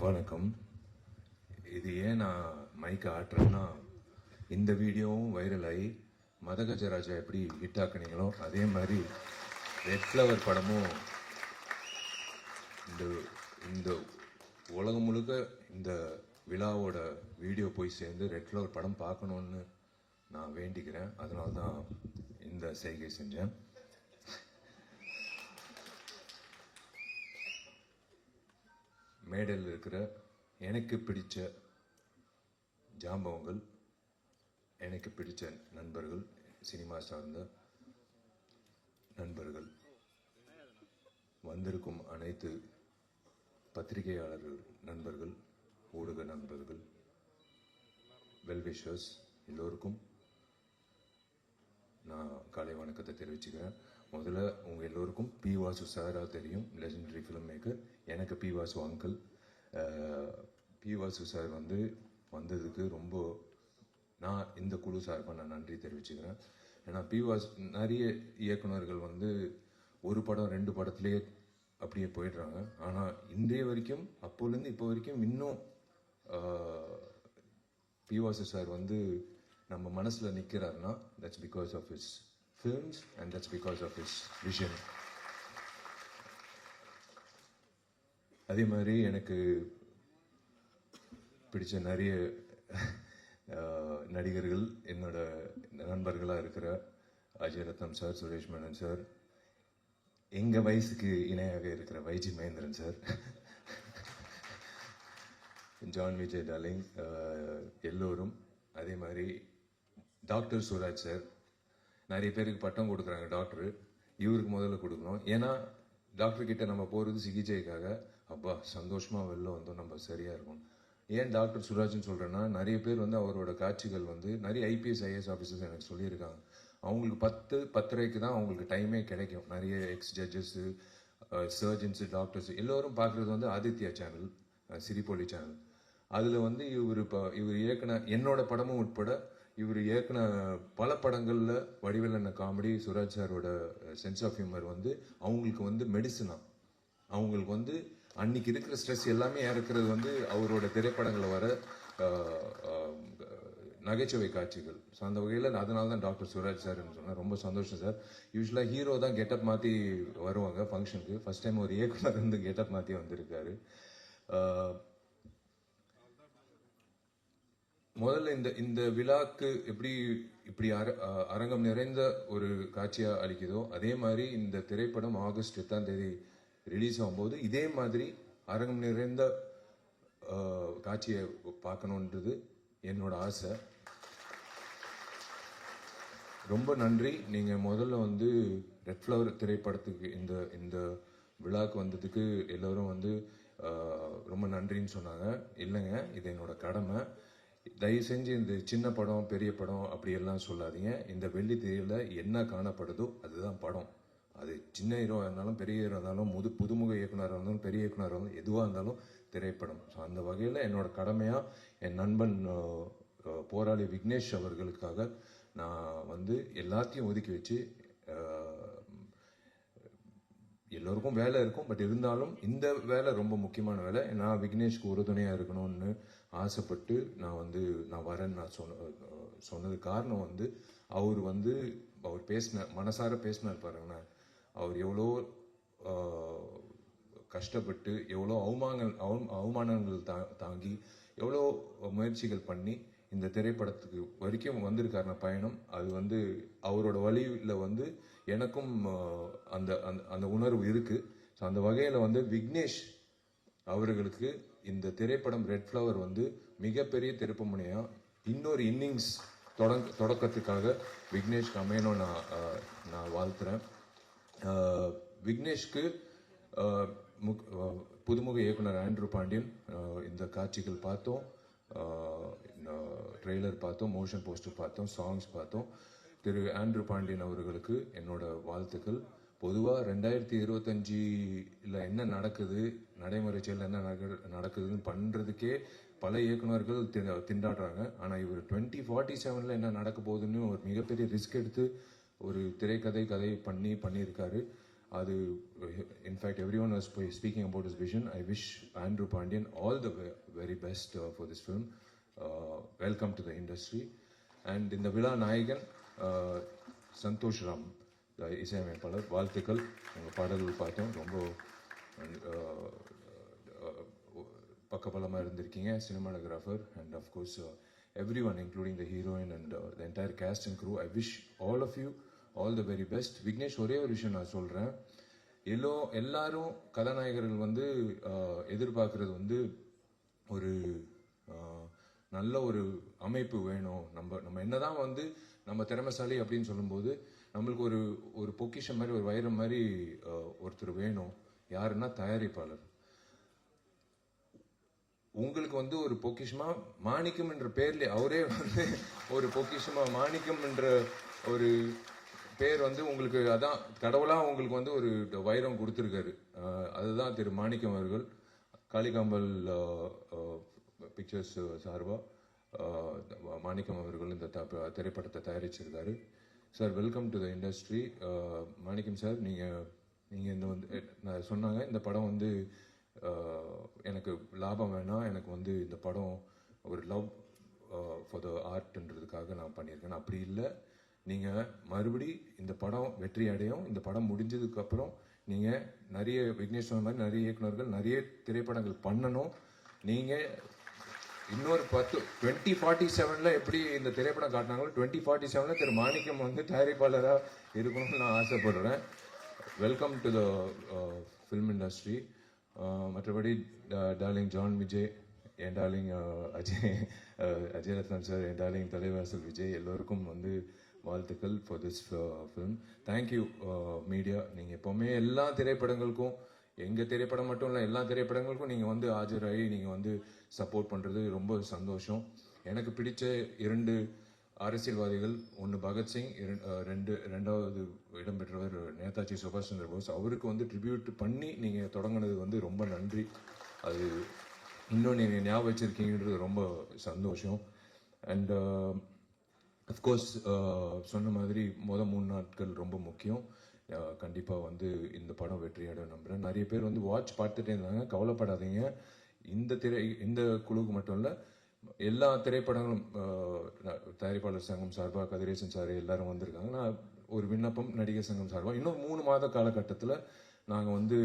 வணக்கம். இது ஏன் நான் மைக் ஆட்டுறேன்னா, இந்த வீடியோவும் வைரல் ஆகி மதகஜராஜா எப்படி ஹிட் ஆக்குனீங்களோ அதே மாதிரி ரெட் ஃப்ளவர் படமும் இந்த இந்த உலகம் முழுக்க இந்த விழாவோட வீடியோ போய் சேர்ந்து ரெட் ஃப்ளவர் படம் பார்க்கணுன்னு நான் வேண்டிக்கிறேன். அதனால தான் இந்த செய்கை செஞ்சேன். மேடையில் இருக்கிற எனக்கு பிடிச்ச ஜாம்பவங்கள், எனக்கு பிடிச்ச நண்பர்கள், சினிமா சார்ந்த நண்பர்கள், வந்திருக்கும் அனைத்து பத்திரிகையாளர்கள் நண்பர்கள், ஊடக நண்பர்கள், வெல்விஷர்ஸ் எல்லோருக்கும் நான் காலை வணக்கத்தை தெரிவிச்சுக்கிறேன். முதல்ல உங்கள் எல்லோருக்கும் பி வாசு சாராக தெரியும், லெஜெண்டரி ஃபிலிம் மேக்கர். எனக்கு P Vasu uncle. P Vasu sir வந்ததுக்கு ரொம்ப நான் இந்த குழு சார்பாக நான் நன்றி தெரிவிச்சுக்கிறேன். ஏன்னா பி வாசு நிறைய இயக்குநர்கள் ஒரு படம் 2 படத்துலேயே அப்படியே போயிடுறாங்க. ஆனால் இன்றைய வரைக்கும் அப்போலேருந்து இப்போ வரைக்கும் இன்னும் பி வாசு சார் நம்ம மனசில் நிற்கிறாருன்னா that's because of his films and that's because of his vision. அதே மாதிரி எனக்கு பிடிச்ச நிறைய நடிகர்கள் என்னோட நண்பர்களாக இருக்கிற அஜய் ரத்னம் சார், சுரேஷ் மேனன் சார், எங்கள் வயசுக்கு இணையாக இருக்கிற Y G Mahendran sir, John Vijay darling, எல்லோரும். அதே மாதிரி டாக்டர் சுராஜ் சார். நிறைய பேருக்கு பட்டம் கொடுக்குறாங்க டாக்டர், இவருக்கு முதல்ல கொடுக்கணும். ஏன்னா டாக்டர் கிட்ட நம்ம போகிறது சிகிச்சைக்காக. அப்பா சந்தோஷமாக வெளில வந்தோம், நம்ம சரியாக இருக்கும். ஏன் டாக்டர் சுராஜ்னு சொல்கிறேன்னா, நிறைய பேர் அவரோட காட்சிகள் நிறைய ஐபிஎஸ் ஐஏஎஸ் ஆஃபீஸர்ஸ் எனக்கு சொல்லியிருக்காங்க. அவங்களுக்கு 10:30க்கு தான் அவங்களுக்கு டைமே கிடைக்கும். நிறைய எக்ஸ் ஜட்ஜஸ்ஸு, சர்ஜன்ஸு, டாக்டர்ஸ் எல்லோரும் பார்க்குறது ஆதித்யா சேனல், சிரிப்பொலி சேனல். அதில் இவர் இயக்குன என்னோட படமும் உட்பட இவர் இயக்குன பல படங்களில் வடிவேலண்ண காமெடி, சுராஜ் சாரோட சென்ஸ் ஆஃப் ஹியூமர் அவங்களுக்கு மெடிசனா. அவங்களுக்கு அன்னைக்கு இருக்கிற ஸ்ட்ரெஸ் எல்லாமே இறக்குறது அவரோட திரைப்படங்களில் வர நகைச்சுவை காட்சிகள். ஸோ அந்த வகையில் அதனால தான் டாக்டர் சுராஜ் சார்ன்னு சொன்னேன். ரொம்ப சந்தோஷம் சார். யூஸ்வலாக ஹீரோ தான் கெட்டப் மாற்றி வருவாங்க ஃபங்க்ஷனுக்கு. ஃபர்ஸ்ட் டைம் ஒரு இயக்குனர் கெட்டப் மாற்றி வந்திருக்காரு. முதல்ல இந்த விழாக்கு இப்படி அரங்கம் நிறைந்த ஒரு காட்சியா அளிக்குதோ அதே மாதிரி இந்த திரைப்படம் ஆகஸ்ட் 8ஆம் தேதி ரிலீஸ் ஆகும்போது இதே மாதிரி அரங்கம் நிறைந்த காட்சியை பார்க்கணுன்றது என்னோட ஆசை. ரொம்ப நன்றி. நீங்க முதல்ல ரெட் ஃப்ளவர் திரைப்படத்துக்கு இந்த விழாக்கு வந்ததுக்கு எல்லோரும் ரொம்ப நன்றின்னு சொன்னாங்க. இல்லைங்க, இது என்னோட கடமை. தயவு செஞ்சு இந்த சின்ன படம் பெரிய படம் அப்படியெல்லாம் சொல்லாதீங்க. இந்த வெள்ளி திரையில என்ன காணப்படுதோ அதுதான் படம். அது சின்ன ஹீரோ இருந்தாலும் பெரிய ஹீரோ இருந்தாலும் புதுமுக இயக்குனராக இருந்தாலும் பெரிய இயக்குனராக இருந்தாலும் எதுவாக இருந்தாலும் திரைப்படம். ஸோ அந்த வகையில் என்னோட கடமையாக என் நண்பன் போராளி விக்னேஷ் அவர்களுக்காக நான் எல்லாத்தையும் ஒதுக்கி வச்சு, எல்லோருக்கும் வேலை இருக்கும், பட் இருந்தாலும் இந்த வேலை ரொம்ப முக்கியமான வேலை. நான் விக்னேஷ்க்கு உறுதுணையாக இருக்கணும்னு ஆசைப்பட்டு நான் வரேன்னு நான் சொன்னது காரணம் அவர் அவர் மனசார பேசினார் பாருங்கண்ணா. அவர் எவ்வளோ கஷ்டப்பட்டு எவ்வளோ அவமானங்கள் தாங்கி எவ்வளோ முயற்சிகள் பண்ணி இந்த திரைப்படத்துக்கு வரைக்கும் வந்திருக்காருன பயணம். அது அவரோட வழியில் எனக்கும் அந்த அந்த உணர்வு இருக்கு. ஸோ அந்த வகையில் விக்னேஷ் அவர்களுக்கு இந்த திரைப்படம் ரெட் ஃப்ளவர் மிகப்பெரிய திருப்பு முனையா இன்னொரு இன்னிங்ஸ் தொடக்கத்துக்காக விக்னேஷ்க்கு அமையணும் நான் வாழ்த்துறேன். விக்னேஷ்க்கு புதுமுக இயக்குனர் ஆண்ட்ரூ பாண்டியன் இந்த காட்சிகள் பார்த்தோம், ட்ரெய்லர் பார்த்தோம், மோஷன் போஸ்டர் பார்த்தோம், சாங்ஸ் பார்த்தோம். திரு ஆண்ட்ரூ பாண்டியன் அவர்களுக்கு என்னோட வாழ்த்துக்கள். பொதுவாக 2025 என்ன நடக்குது, நடைமுறை செயல் என்ன நடக்குதுன்னு பண்ணுறதுக்கே பல இயக்குநர்கள் திண்டாடுறாங்க. ஆனால் இவர் 2047 என்ன நடக்க போகுதுன்னு ஒரு மிகப்பெரிய ரிஸ்க் எடுத்து ஒரு கதை பண்ணியிருக்காரு. அது in fact everyone was speaking about his vision. I wish Andrew Pandian all the very best for this film. Welcome to the industry. And இந்த விழா நாயகன் சந்தோஷ் ராம், இசையமைப்பாளர், வாழ்த்துக்கள். உங்கள் பாடல்கள் பார்த்தோம், ரொம்ப பக்கபலமாக இருந்திருக்கீங்க. Cinematographer and of course everyone including the heroine and the entire cast and crew. I wish all of you all the very best. Vignesh, ஒரே ஒரு விஷயம் நான் சொல்கிறேன். எல்லாரும் கதாநாயகர்கள் வந்து எதிர்பார்க்கறது வந்து ஒரு நல்ல ஒரு அமைப்பு வேணும். நம்ம என்னதான் வந்து நம்ம திறமைசாலி அப்படின்னு சொல்லும்போது நம்மளுக்கு ஒரு ஒரு பொக்கிஷம் மாதிரி, ஒரு வைரம் மாதிரி ஒருத்தர் வேணும். யாருன்னா தயாரிப்பாளர். உங்களுக்கு வந்து ஒரு பொக்கிஷமா மாணிக்கம் என்ற பேர்ல அவரே வந்து ஒரு பொக்கிஷமா மாணிக்கம் என்ற ஒரு பேர் வந்து உங்களுக்கு, அதான் கடவுளா உங்களுக்கு வந்து ஒரு வைரம் கொடுத்துருக்காரு. அதுதான் திரு மாணிக்கம் அவர்கள். காளிகாம்பல் பிக்சர்ஸ் சார்பா மாணிக்கம் அவர்கள் இந்த திரைப்படத்தை தயாரிச்சிருக்காரு. Sir, welcome to the industry. Manickam sir, நீங்கள் இந்த வந்து நான் சொன்னாங்க, இந்த படம் வந்து எனக்கு லாபம் வேணாம், எனக்கு வந்து இந்த படம் ஒரு லவ் ஃபார் த ஆர்ட்ன்றதுக்காக நான் பண்ணியிருக்கேன். அப்படி இல்லை, நீங்கள் மறுபடி இந்த படம் வெற்றி அடையும். இந்த படம் முடிஞ்சதுக்கப்புறம் நீங்கள் நிறைய விக்னேஷ் சொன்ன மாதிரி நிறைய இயக்குநர்கள் நிறைய திரைப்படங்கள் பண்ணணும். நீங்கள் இன்னொரு 2047 எப்படி இந்த திரைப்படம் காட்டினாங்களோ 2047 திரு மாணிக்கம் வந்து தயாரிப்பாளராக இருக்கணும்னு நான் ஆசைப்படுறேன். Welcome to the film industry. மற்றபடி டார்லிங் ஜான் விஜய், என் டார்லிங் அஜய் ரத்னம் சார், என் டார்லிங் தலைவாசல் விஜய், எல்லோருக்கும் வந்து வாழ்த்துக்கள் for this film. Thank you media. நீங்கள் எப்போவுமே எல்லா திரைப்படங்களுக்கும், எங்கள் திரைப்படம் மட்டும் இல்லை, எல்லா திரைப்படங்களுக்கும் நீங்கள் வந்து ஆஜராகி நீங்கள் வந்து சப்போர்ட் பண்ணுறது ரொம்ப சந்தோஷம். எனக்கு பிடிச்ச 2 அரசியல்வாதிகள், ஒன்று பகத்சிங், ரெண்டாவது இடம்பெற்றவர் நேதாஜி சுபாஷ் சந்திர போஸ். அவருக்கு வந்து ட்ரிபியூட் பண்ணி நீங்கள் தொடங்கினது வந்து ரொம்ப நன்றி. அது இன்னும் நீங்கள் ஞாபகம் வச்சிருக்கீங்கன்றது ரொம்ப சந்தோஷம். அண்ட் அஃப்கோர்ஸ் சொன்ன மாதிரி 3 நாட்கள் ரொம்ப முக்கியம். கண்டிப்பாக வந்து இந்த படம் வெற்றியாட நம்புகிறேன். நிறைய பேர் வந்து வாட்ச் பார்த்துட்டே இருந்தாங்க. கவலைப்படாதீங்க. இந்த குழுவுக்கு மட்டும் இல்லை, எல்லா திரைப்படங்களும் தயாரிப்பாளர் சங்கம் சார்பாக கதிரேசன் சார் எல்லாரும் வந்திருக்காங்க. நான் ஒரு விண்ணப்பம் நடிகர் சங்கம் சார்பாக, இன்னும் 3 மாத காலகட்டத்தில் நாங்கள் வந்து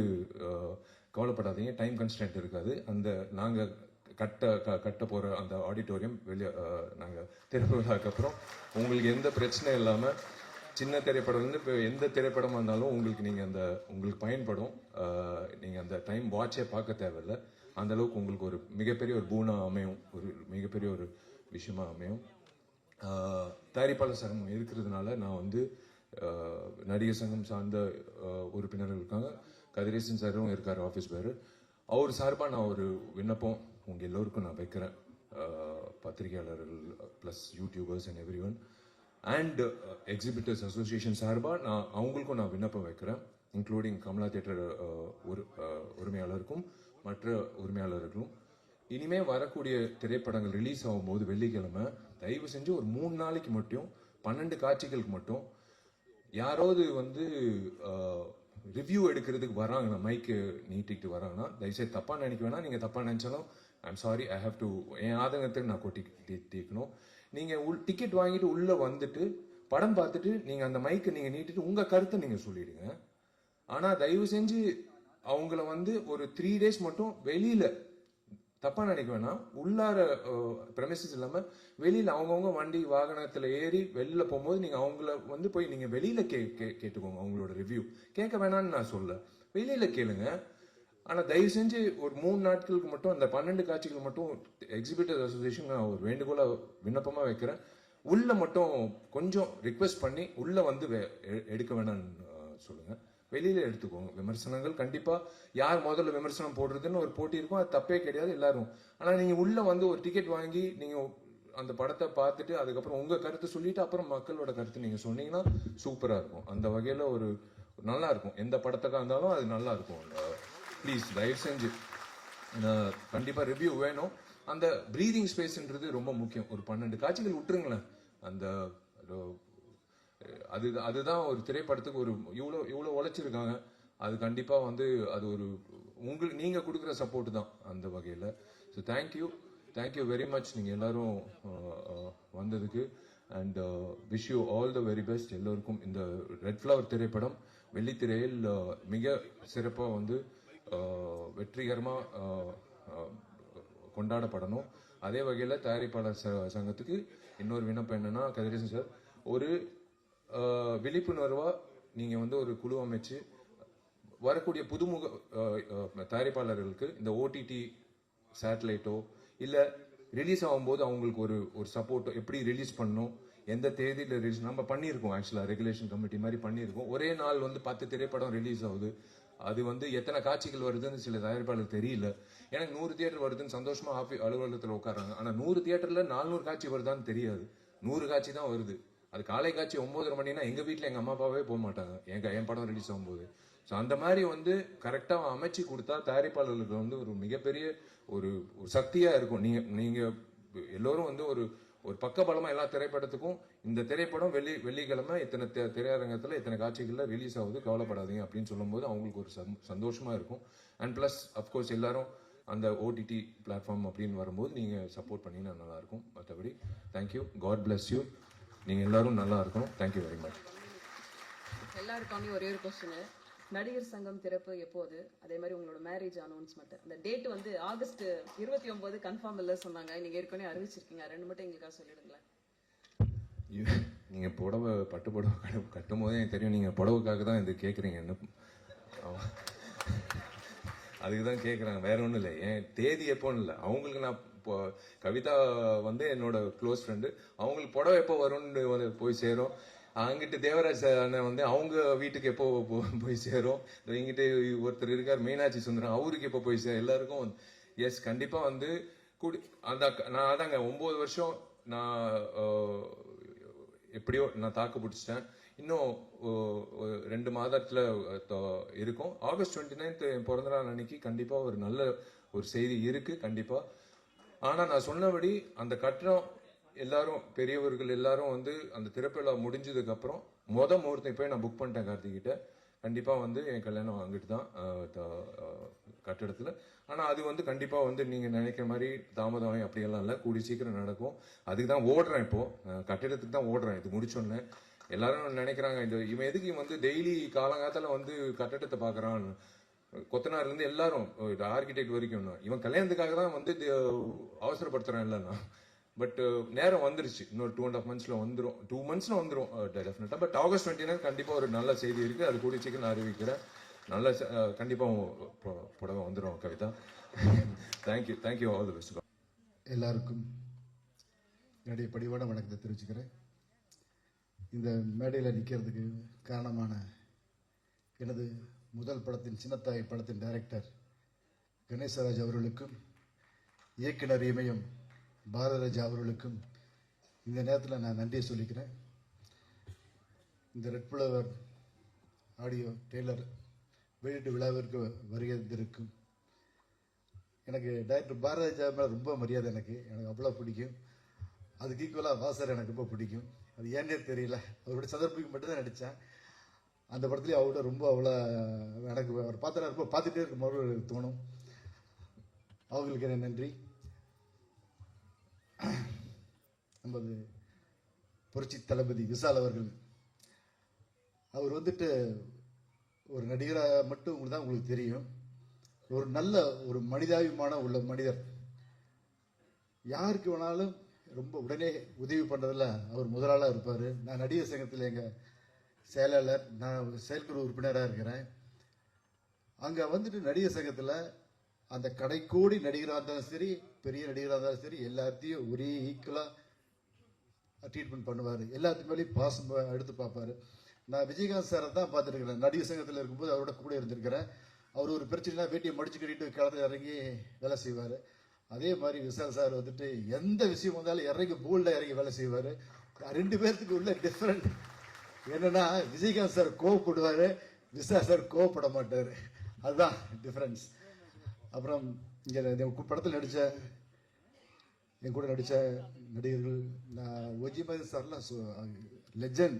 கவலைப்படாதீங்க, டைம் கன்ஸ்டன்ட் இருக்காது. அந்த நாங்கள் கட்ட போகிற அந்த ஆடிட்டோரியம் வெளியே நாங்கள் திறப்புக்கு அப்புறம் உங்களுக்கு எந்த பிரச்சனையும் இல்லாமல், சின்ன திரைப்படம்லேருந்து இப்போ எந்த திரைப்படமாக இருந்தாலும் உங்களுக்கு பயன்படும். நீங்கள் அந்த டைம் வாட்சே பார்க்க தேவையில்லை. அந்த அளவுக்கு உங்களுக்கு ஒரு மிகப்பெரிய ஒரு பூனா அமையும், ஒரு மிகப்பெரிய ஒரு விஷயமா அமையும். தயாரிப்பாளர் சங்கம் இருக்கிறதுனால நான் வந்து நடிகர் சங்கம் சார்ந்த உறுப்பினர்கள் இருக்காங்க. கதிரேசன் சாரும் இருக்கார், ஆஃபீஸ் பேர். அவர் சார்பாக நான் ஒரு விண்ணப்பம் உங்கள் எல்லோருக்கும் நான் வைக்கிறேன். பத்திரிகையாளர்கள் plus YouTubers and every one and exhibitors association சார்பாக அவங்களுக்கும் நான் விண்ணப்பம் வைக்கிறேன். இன்க்ளூடிங் கமலா தியேட்டர் உரிமையாளருக்கும் மற்ற உரிமையாளர்களும். இனிமே வரக்கூடிய திரைப்படங்கள் ரிலீஸ் ஆகும்போது வெள்ளிக்கிழமை தயவு செஞ்சு ஒரு 3 நாளைக்கு மட்டும் 12 காட்சிகளுக்கு மட்டும் யாராவது வந்து ரிவ்யூ எடுக்கிறதுக்கு வராங்கன்னா, மைக்கு நீட்டிக்கிட்டு வராங்கன்னா, தயவுசெய்து தப்பாக நினைக்க வேணாம். நீங்கள் தப்பாக நினச்சாலும் I'm sorry, I have to, என் ஆதங்கத்துக்கு நான் தீக்கணும். நீங்கள் டிக்கெட் வாங்கிட்டு உள்ளே வந்துட்டு படம் பார்த்துட்டு நீங்கள் அந்த மைக்கை நீங்கள் நீட்டிட்டு உங்கள் கருத்தை நீங்கள் சொல்லிடுங்க. ஆனால் தயவு செஞ்சு அவங்கள வந்து ஒரு 3 days மட்டும் வெளியில, தப்பா நினைக்க வேணாம், உள்ளார பிரமிசஸ் இல்லாம வெளியில அவங்கவுங்க வண்டி வாகனத்துல ஏறி வெளியில போகும்போது நீங்க அவங்கள வந்து போய் நீங்க வெளியில கேட்டுக்கோங்க. அவங்களோட ரிவ்யூ கேட்க வேணாம்னு நான் சொல்ல, வெளியில கேளுங்க. ஆனா தயவு செஞ்சு ஒரு 3 நாட்களுக்கு மட்டும் அந்த 12 காட்சிகள் மட்டும் எக்ஸிபிட்டர் அசோசியேஷன் நான் ஒரு வேண்டுகோளா விண்ணப்பமா வைக்கிறேன். உள்ள மட்டும் கொஞ்சம் ரிக்வெஸ்ட் பண்ணி உள்ள வந்து எடுக்க வேணாம்னு சொல்லுங்க. வெளியில எடுத்துக்கோங்க. விமர்சனங்கள் கண்டிப்பா யார் முதல்ல விமர்சனம் போடுறதுன்னு ஒரு போட்டி இருக்கும், அது தப்பே கிடையாது எல்லாரும். ஆனா நீங்க உள்ள வந்து ஒரு டிக்கெட் வாங்கி நீங்க அந்த படத்தை பார்த்துட்டு அதுக்கப்புறம் உங்க கருத்தை சொல்லிட்டு அப்புறம் மக்களோட கருத்து நீங்க சொன்னீங்கன்னா சூப்பரா இருக்கும். அந்த வகையில ஒரு நல்லா இருக்கும். எந்த படத்துக்கா இருந்தாலும் அது நல்லா இருக்கும். ப்ளீஸ் தயவு செஞ்சு கண்டிப்பா ரிவ்யூ வேணும். அந்த பிரீதிங் ஸ்பேஸ்ன்றது ரொம்ப முக்கியம். ஒரு 12 காட்சிகள் விட்டுருங்களேன். அந்த அதுதான் ஒரு திரைப்படத்துக்கு ஒரு இவ்வளோ உழைச்சிருக்காங்க. அது கண்டிப்பாக வந்து அது ஒரு உங்களுக்கு நீங்கள் கொடுக்குற சப்போர்ட் தான் அந்த வகையில். ஸோ தேங்க்யூ வெரி மச் நீங்கள் எல்லாரும் வந்ததுக்கு. And wish you all the very best எல்லோருக்கும். இந்த ரெட் ஃப்ளவர் திரைப்படம் வெள்ளித்திரையில் மிக சிறப்பாக வந்து வெற்றிகரமாக கொண்டாடப்படணும். அதே வகையில் தயாரிப்பாளர் சங்கத்துக்கு இன்னொரு விண்ணப்பம் என்னன்னா, கதிரேசன் சார், ஒரு விழிப்புணர்வாக நீங்கள் வந்து ஒரு குழு அமைச்சு வரக்கூடிய புதுமுக தயாரிப்பாளர்களுக்கு இந்த ஓடிடி சேட்டலைட்டோ இல்லை ரிலீஸ் ஆகும்போது அவங்களுக்கு ஒரு சப்போர்ட்டோ, எப்படி ரிலீஸ் பண்ணணும், எந்த தேதியில் ரிலீஸ் நம்ம பண்ணியிருக்கோம். ஆக்சுவலாக ரெகுலேஷன் கமிட்டி மாதிரி பண்ணியிருக்கோம். ஒரே நாள் வந்து 10 திரைப்படம் ரிலீஸ் ஆகுது. அது வந்து எத்தனை காட்சிகள் வருதுன்னு சில தயாரிப்பாளருக்கு தெரியல. எனக்கு 100 தியேட்டர் வருதுன்னு சந்தோஷமா அலுவலகத்தில் உட்காராங்க. ஆனால் 100 தியேட்டர்ல 400 காட்சி வருதான்னு தெரியாது. 100 காட்சி தான் வருது. அது காலை காட்சி 9:30 மணினா எங்க வீட்டில் எங்க அம்மா அப்பாவே போக மாட்டாங்க என் படம் ரிலீஸ் ஆகும்போது. ஸோ அந்த மாதிரி வந்து கரெக்டாக அமைச்சு கொடுத்தா தயாரிப்பாளர்களுக்கு வந்து ஒரு மிகப்பெரிய ஒரு சக்தியா இருக்கும். நீங்க எல்லோரும் வந்து ஒரு பக்கபலமா எல்லா திரைப்படத்துக்கும் இந்த திரைப்படம் வெள்ளிக்கிழமை இத்தனை திரையரங்கத்தில் இத்தனை காட்சிகள்ல ரிலீஸ் ஆகுது, கவலைப்படாதீங்க அப்படின்னு சொல்லும்போது அவங்களுக்கு ஒரு சந்தோஷமா இருக்கும். அண்ட் பிளஸ் அப்கோர்ஸ் எல்லாரும் அந்த ஓடிடி பிளாட்ஃபார்ம் அப்படின்னு வரும்போது நீங்க சப்போர்ட் பண்ணீங்கன்னா நல்லா இருக்கும். மற்றபடி தேங்க்யூ, காட் பிளஸ் யூ. நீங்க எல்லாரும் நல்லா இருக்கணும். Thank you very much. எல்லாருக்காமே ஒரே ஒரு கொஸ்டின், நடிகர் சங்கம் திறப்பு எப்போது? அதே மாதிரி உங்களோட மேரேஜ் அனௌன்ஸ்மெண்ட் அந்த டேட் வந்து ஆகஸ்ட் 29 கன்ஃபார்ம் இல்லை சொன்னாங்க. நீங்க ஏற்கனவே அறிவிச்சிருக்கீங்க, 2 மட்டும் எங்களுக்காக சொல்லிடுங்களேன். நீங்க புடவை பட்டு புடவை கட்டும் போதே எனக்கு தெரியும் நீங்க புடவைக்காக தான் இது கேட்குறீங்க. என்ன அதுக்கு தான் கேட்குறாங்க, வேற ஒன்றும் இல்லை. என் தேதி எப்போன்னு இல்லை, அவங்களுக்கு நான் இப்போ கவிதா வந்து என்னோட க்ளோஸ் ஃப்ரெண்டு, அவங்களுக்கு புடவை எப்போ வரும்னு போய் சேரும். அங்கிட்டு தேவராஜ் அண்ணன் வந்து அவங்க வீட்டுக்கு எப்போ போய் சேரும். இங்கிட்டு ஒருத்தர் இருக்கார் மீனாட்சி சுந்தரம், அவருக்கு எப்போ போய் சேரும். எல்லாருக்கும் எஸ் கண்டிப்பா வந்து நான் அதாங்க 9 வருஷம் நான் எப்படியோ நான் தாக்கு பிடிச்சிட்டேன். இன்னும் 2 மாதத்துல இருக்கும். ஆகஸ்ட் 29 என் பிறந்த நாள் அன்னைக்கு கண்டிப்பா ஒரு நல்ல ஒரு செய்தி இருக்கு கண்டிப்பா. ஆனா நான் சொன்னபடி அந்த கட்டணம் எல்லாரும் பெரியவர்கள் எல்லாரும் வந்து அந்த திறப்பிழா முடிஞ்சதுக்கு அப்புறம் முகூர்த்தம் போய் நான் புக் பண்ணிட்டேன் கார்த்திகிட்ட. கண்டிப்பா வந்து என் கல்யாணம் அங்கிட்டு தான் கட்டிடத்துல. ஆனா அது வந்து கண்டிப்பா வந்து நீங்க நினைக்கிற மாதிரி தாமதம் அப்படியெல்லாம் இல்லை, கூடி சீக்கிரம் நடக்கும். அதுக்கு தான் ஓடுறேன், இப்போ கட்டிடத்துக்கு தான் ஓடுறேன். இது முடிச்சோன்னே எல்லாரும் நினைக்கிறாங்க இவன் எதுக்கு வந்து டெய்லி காலங்காலத்துல வந்து கட்டிடத்தை பாக்குறான், கொத்தனார்ல இருந்து எல்லாரும் ஆர்கிடெக்ட் வரைக்கும். இவன் கல்யாணத்துக்காக தான் வந்து அவசரப்படுத்துறான் இல்லைன்னா. பட் நேரம் வந்துருச்சு, இன்னொரு 2.5 monthsல வந்துடும். 2 monthsல வந்துடும் டெஃபினட்டா. பட் ஆகஸ்ட் 29 கண்டிப்பா ஒரு நல்ல செய்தி இருக்கு, அது கூடிய சீக்கிரம் நான் அறிவிக்கிறேன். நல்ல கண்டிப்பா புடவை வந்துடும் Kavitha. Thank you all the best. எல்லாருக்கும் என்னுடைய பணிவான வணக்கத்தை தெரிவிச்சுக்கிறேன். இந்த மேடையில் நிற்கிறதுக்கு காரணமான எனது முதல் படத்தின் சின்னத்தாய் படத்தின் டைரக்டர் கணேசராஜ் அவர்களுக்கும், இயக்குனர் இமயம் பாரதராஜா அவர்களுக்கும் இந்த நேரத்தில் நான் நன்றியை சொல்லிக்கிறேன். இந்த ரெட் ஃப்ளவர் ஆடியோ டெய்லர் வெளியீட்டு விழாவிற்கு வருகிறதிருக்கும் எனக்கு டைரக்டர் பாரதராஜா மேலே ரொம்ப மரியாதை. எனக்கு அவ்வளோ பிடிக்கும். அதுக்கு ஈக்குவலாக வாசர் எனக்கு ரொம்ப பிடிக்கும். அது ஏன்னே தெரியல, அவருடைய சந்தர்ப்பத்துக்கு மட்டும்தான் நடித்தேன். அந்த படத்துலேயே அவர்கிட்ட ரொம்ப அவ்வளோ எனக்கு அவர் பார்த்தா ரொம்ப பார்த்துட்டே இருக்கும் போது தோணும். அவங்களுக்கு என்ன நன்றி. நமது புரட்சி தளபதி விஷால் அவர்கள், அவர் வந்துட்டு ஒரு நடிகராக மட்டும் தான் உங்களுக்கு தெரியும். ஒரு நல்ல ஒரு மனிதாபிமானம் உள்ள மனிதர். யாருக்கு வேணாலும் ரொம்ப உடனே உதவி பண்ணுறதுல அவர் முதலாளாக இருப்பார். நான் நடிகர் சங்கத்தில் எங்கள் செயலாளர், நான் செயற்குழு உறுப்பினராக இருக்கிறேன். அங்கே வந்துட்டு நடிகர் சங்கத்தில் அந்த கடைக்கோடி நடிகராக இருந்தாலும் சரி, பெரிய நடிகராக இருந்தாலும் சரி, எல்லாத்தையும் ஒரே ஈக்குவலாக ட்ரீட்மெண்ட் பண்ணுவார். எல்லாத்துக்கு மேலேயும் பாசம் எடுத்து பார்ப்பார். நான் விஜயகாந்த் சாரை தான் பார்த்துருக்கிறேன். நடிகர் சங்கத்தில் இருக்கும்போது அவரோட கூட இருந்திருக்கிறேன். அவர் ஒரு பிரச்சனைனா வேட்டியை மடிச்சு கட்டிட்டு களத்தில் இறங்கி வேலை செய்வார். அதே மாதிரி விஷால் சார் வந்துட்டு எந்த விஷயம் வந்தாலும் இறங்கி போல்டாக இறங்கி வேலை செய்வார். 2 பேர்த்துக்கு உள்ள டிஃப்ரெண்ட் என்னன்னா, விஜயகாந்த் சார் கோவப்படுவார், விஷால் சார் கோவப்பட மாட்டார். அதுதான் டிஃப்ரென்ஸ். அப்புறம் இங்கே படத்தில் என் கூட நடித்த நடிகர்கள், நான் ஒஜிமதி சார்லாம் லெஜண்ட்.